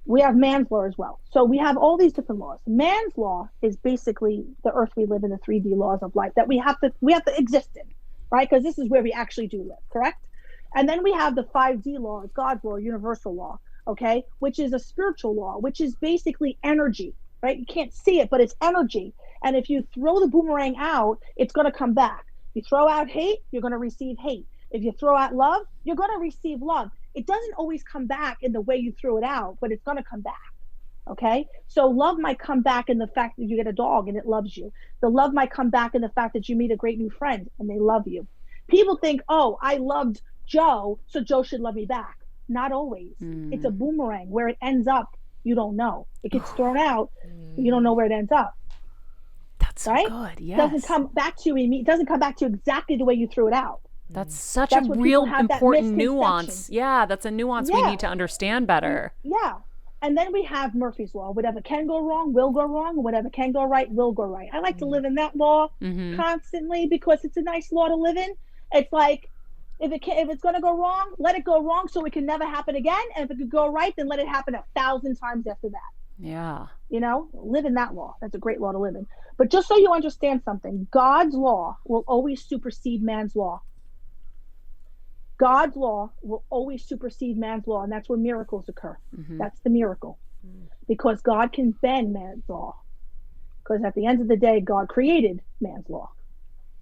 We have man's law as well. So we have all these different laws. Man's law is basically the earth we live in, the 3D laws of life that we have to exist in, right? Because this is where we actually do live, correct? And then we have the 5D laws, God's law, universal law, okay, which is a spiritual law, which is basically energy, right? You can't see it, but it's energy. And if you throw the boomerang out, it's going to come back. You throw out hate, you're going to receive hate. If you throw out love, you're going to receive love. It doesn't always come back in the way you threw it out, but it's going to come back. Okay. So love might come back in the fact that you get a dog and it loves you. The love might come back in the fact that you meet a great new friend and they love you. People think, oh, I loved Joe, so Joe should love me back. Not always. It's a boomerang. Where it ends up, you don't know. It gets thrown out, but you don't know where it ends up. That's so right? good. Yes. Doesn't come back to you. It doesn't come back to you exactly the way you threw it out. That's such That's a when real people have that important misconception. nuance. Yeah, that's a nuance we Yeah. need to understand better. Yeah. And then we have Murphy's Law. Whatever can go wrong will go wrong. Whatever can go right will go right. I like to live in that law constantly because it's a nice law to live in. It's like, if it's going to go wrong, let it go wrong so it can never happen again. And if it could go right, then let it happen 1,000 times after that. Yeah. You know, live in that law. That's a great law to live in. But just so you understand something, God's law will always supersede man's law. God's law will always supersede man's law, and that's where miracles occur. That's the miracle. Because God can bend man's law. Because at the end of the day, God created man's law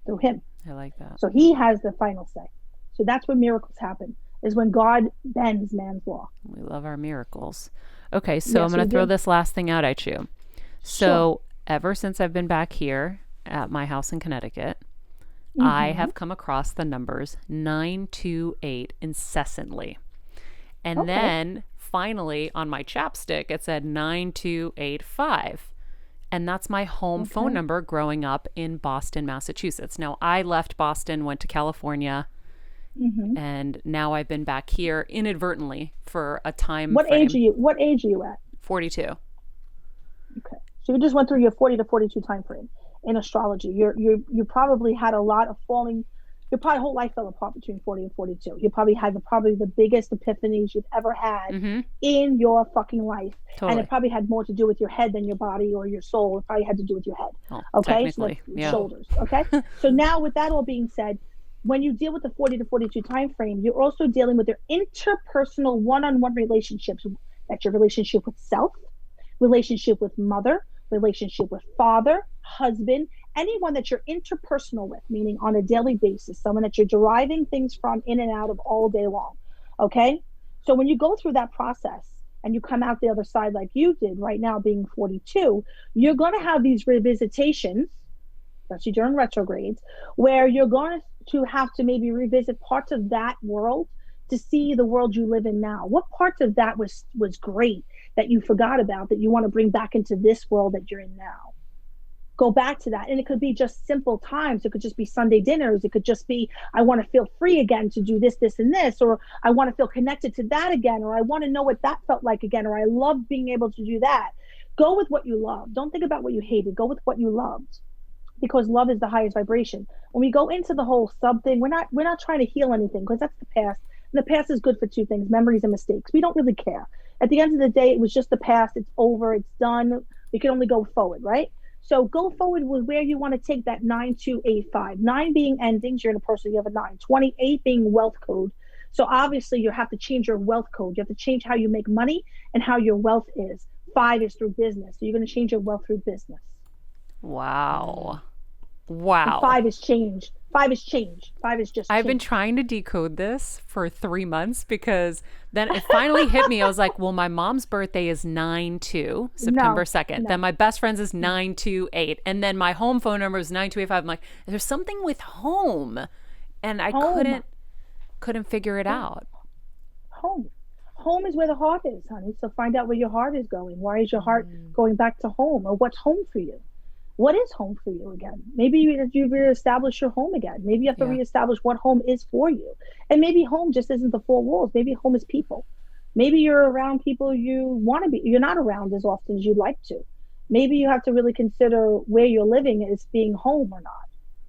through him. I like that. So he has the final say. So that's when miracles happen, is when God bends man's law. We love our miracles. Okay, so Yes, I'm going we to throw do. this last thing out at you. So ever since I've been back here at my house in Connecticut, I have come across the numbers 928 incessantly. And then finally on my chapstick, it said 9285. And that's my home phone number growing up in Boston, Massachusetts. Now, I left Boston, went to California, and now I've been back here inadvertently for a time What frame. age are you at? 42. Okay. So you just went through your 40 to 42 time frame in astrology. You probably had a lot of falling. Your probably whole life fell apart between 40 and 42. You probably had the biggest epiphanies you've ever had in your fucking life. Totally. And it probably had more to do with your head than your body or your soul. It probably had to do with your head. Oh, Okay. So technically, that's shoulders. Okay. So now with that all being said, when you deal with the 40 to 42 time frame, you're also dealing with your interpersonal one-on-one relationships. That's your relationship with self, relationship with mother, relationship with father, husband, anyone that you're interpersonal with, meaning on a daily basis, someone that you're deriving things from in and out of all day long. Okay. So when you go through that process and you come out the other side like you did right now being 42, you're going to have these revisitations, especially during retrogrades, where you're going to have to maybe revisit parts of that world to see the world you live in now. What parts of that was great that you forgot about that you want to bring back into this world that you're in now? Go back to that. And it could be just simple times. It could just be Sunday dinners. It could just be, I want to feel free again to do this, this, and this, or I want to feel connected to that again, or I want to know what that felt like again, or I love being able to do that. Go with what you love. Don't think about what you hated. Go with what you loved, because love is the highest vibration. When we go into the whole sub thing, we're not trying to heal anything, because that's the past. And the past is good for two things: memories and mistakes. We don't really care. At the end of the day, it was just the past. It's over. It's done. We can only go forward, right? So go forward with where you want to take that 9285. 9 being endings, you're in a person, you have a 9. 28 being wealth code. So obviously you have to change your wealth code. You have to change how you make money and how your wealth is. 5 is through business. So you're going to change your wealth through business. Wow. And Wow. 5 is change. 5 is change. 5 is just I've been change. trying to decode this for 3 months, because then it finally hit me. I was like, well, my mom's birthday is 9/2, September 2nd. no. Then my best friend's is 928. And then my home phone number is 9285. I'm like, there's something with home. And I Home. couldn't figure it out. Home. Home is where the heart is, honey. So find out where your heart is going. Why is your heart going back to home? Or what's home for you? What is home for you again? Maybe you've reestablished your home again. Maybe you have to reestablish what home is for you. And maybe home just isn't the 4 walls. Maybe home is people. Maybe you're around people you want to be. You're not around as often as you'd like to. Maybe you have to really consider where you're living as being home or not.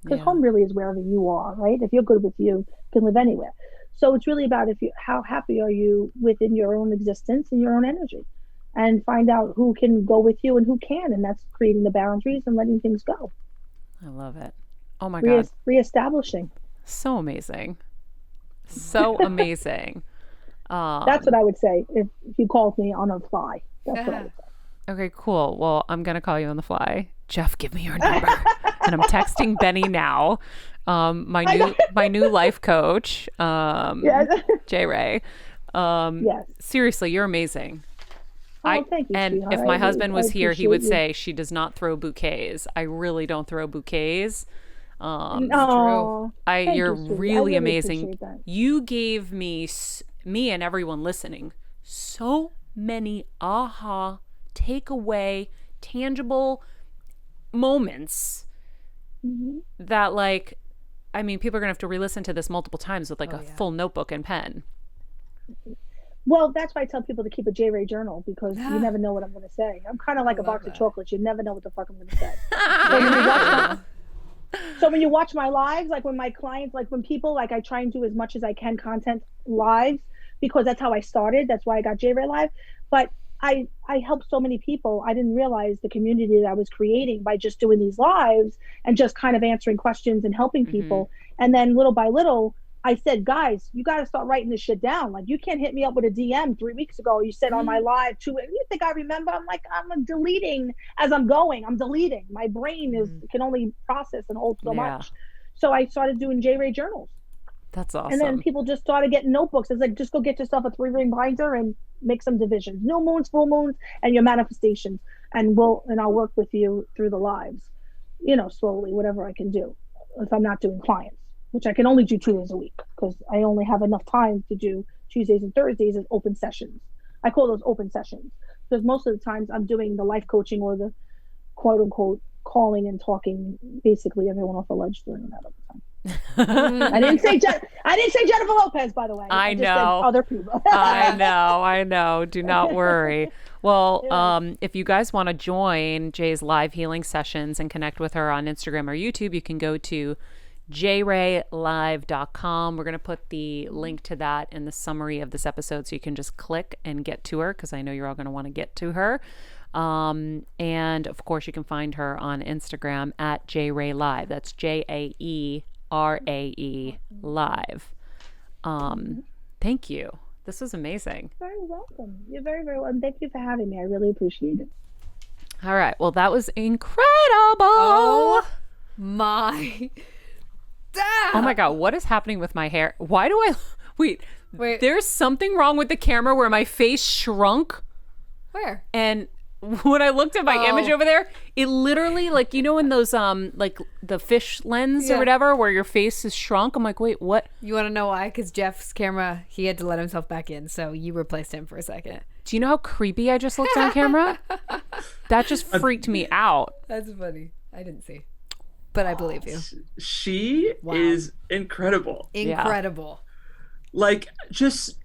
Because home really is wherever you are, right? If you're good with you can live anywhere. So it's really about how happy are you within your own existence and your own energy. And find out who can go with you and who can. And that's creating the boundaries and letting things go. I love it. Oh my God. Reestablishing. So amazing. So amazing. That's what I would say if you called me on a fly. That's what I would say. Okay, cool. Well, I'm going to call you on the fly. Jeff, give me your number. And I'm texting Benny now. My new life coach, Jae Rae. Yes. Seriously, you're amazing. Thank you, and sweetheart. if my husband was here, he would appreciate say she does not throw bouquets. I really don't throw bouquets. Oh, thank you're you, sweetie. I really amazing. appreciate that. You gave me and everyone listening so many aha, takeaway, tangible moments that like, I mean, people are gonna have to re-listen to this multiple times with like a full notebook and pen. Well, that's why I tell people to keep a Jae Rae journal, because you never know what I'm going to say. I'm kind of like a box of chocolates. You never know what the fuck I'm going to say. So when you watch my lives, like when my clients, like when people, like I try and do as much as I can content lives, because that's how I started. That's why I got Jae Rae Live. But I helped so many people. I didn't realize the community that I was creating by just doing these lives and just kind of answering questions and helping people. And then little by little, I said, guys, you got to start writing this shit down. Like, you can't hit me up with a DM 3 weeks ago. You said on my live, you think I remember? I'm like, I'm deleting as I'm going. I'm deleting. My brain can only process and hold so much. So I started doing Jae Rae journals. That's awesome. And then people just started getting notebooks. It's like, just go get yourself a 3-ring binder and make some divisions. New moons, full moons, and your manifestations. And I'll work with you through the lives, slowly, whatever I can do if I'm not doing clients, which I can only do 2 days a week because I only have enough time to do Tuesdays and Thursdays as open sessions. I call those open sessions because most of the times I'm doing the life coaching or the quote unquote calling and talking basically everyone off the ledge during that other time. I didn't say Jennifer Lopez, by the way. I just know. said other people. I know. Do not worry. Well, if you guys want to join Jay's live healing sessions and connect with her on Instagram or YouTube, you can go to jaeraylive.com. We're going to put the link to that in the summary of this episode so you can just click and get to her, because I know you're all going to want to get to her. And of course you can find her on Instagram at Jae Rae Live. That's JaeRae Live. Thank you. This was amazing. You're very welcome. You're very, very welcome. Thank you for having me. I really appreciate it. All right. Well, that was incredible. Oh my God. What is happening with my hair? Why do I wait, there's something wrong with the camera where my face shrunk. Where? And when I looked at my image over there, it literally, like, in those like the fish lens or whatever where your face is shrunk. I'm like, wait, what? You want to know why? Because Jeff's camera, he had to let himself back in, so you replaced him for a second. Do you know how creepy I just looked on camera? That just freaked me out. That's funny. I didn't see. But I believe you. She is incredible. Incredible. Like, just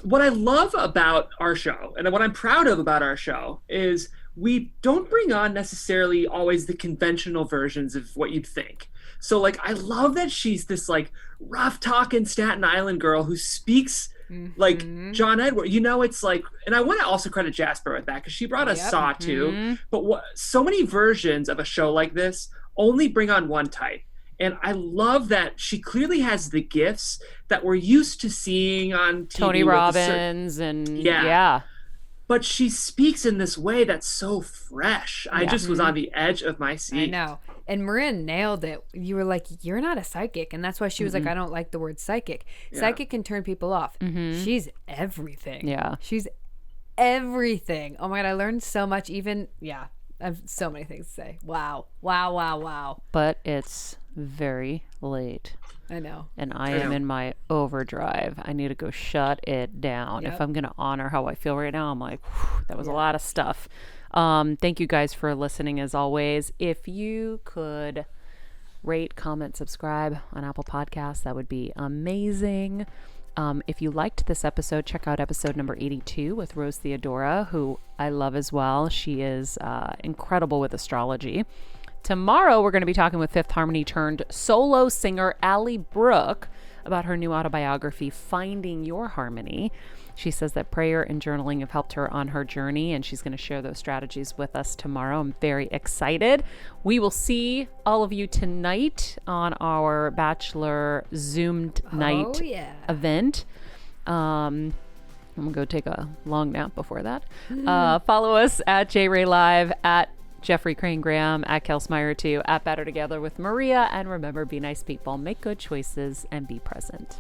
what I love about our show and what I'm proud of about our show is we don't bring on necessarily always the conventional versions of what you'd think. So, like, I love that she's this, like, rough-talking Staten Island girl who speaks like John Edward. It's like, and I want to also credit Jasper with that because she brought us Saw too. But so many versions of a show like this only bring on one type. And I love that she clearly has the gifts that we're used to seeing on TV. Tony Robbins and But she speaks in this way that's so fresh. I just was on the edge of my seat. I know. And Marin nailed it. You were like, you're not a psychic. And that's why she was like, I don't like the word psychic. Psychic can turn people off. She's everything. Yeah. She's everything. Oh my God, I learned so much. I have so many things to say. Wow. But it's very late. I know. And I am in my overdrive. I need to go shut it down. If I'm going to honor how I feel right now, I'm like, that was a lot of stuff. Thank you guys for listening as always. If you could rate, comment, subscribe on Apple Podcasts, that would be amazing. If you liked this episode, check out episode number 82 with Rose Theodora, who I love as well. She is incredible with astrology. Tomorrow, we're going to be talking with Fifth Harmony turned solo singer Allie Brooke about her new autobiography, Finding Your Harmony. She says that prayer and journaling have helped her on her journey, and she's going to share those strategies with us tomorrow. I'm very excited. We will see all of you tonight on our Bachelor Zoomed night event. I'm going to go take a long nap before that. Follow us at Jae Rae Live, at Jeffrey Crane Graham, at Kelsmeyer 2, at Better Together with Maria. And remember, be nice people, make good choices, and be present.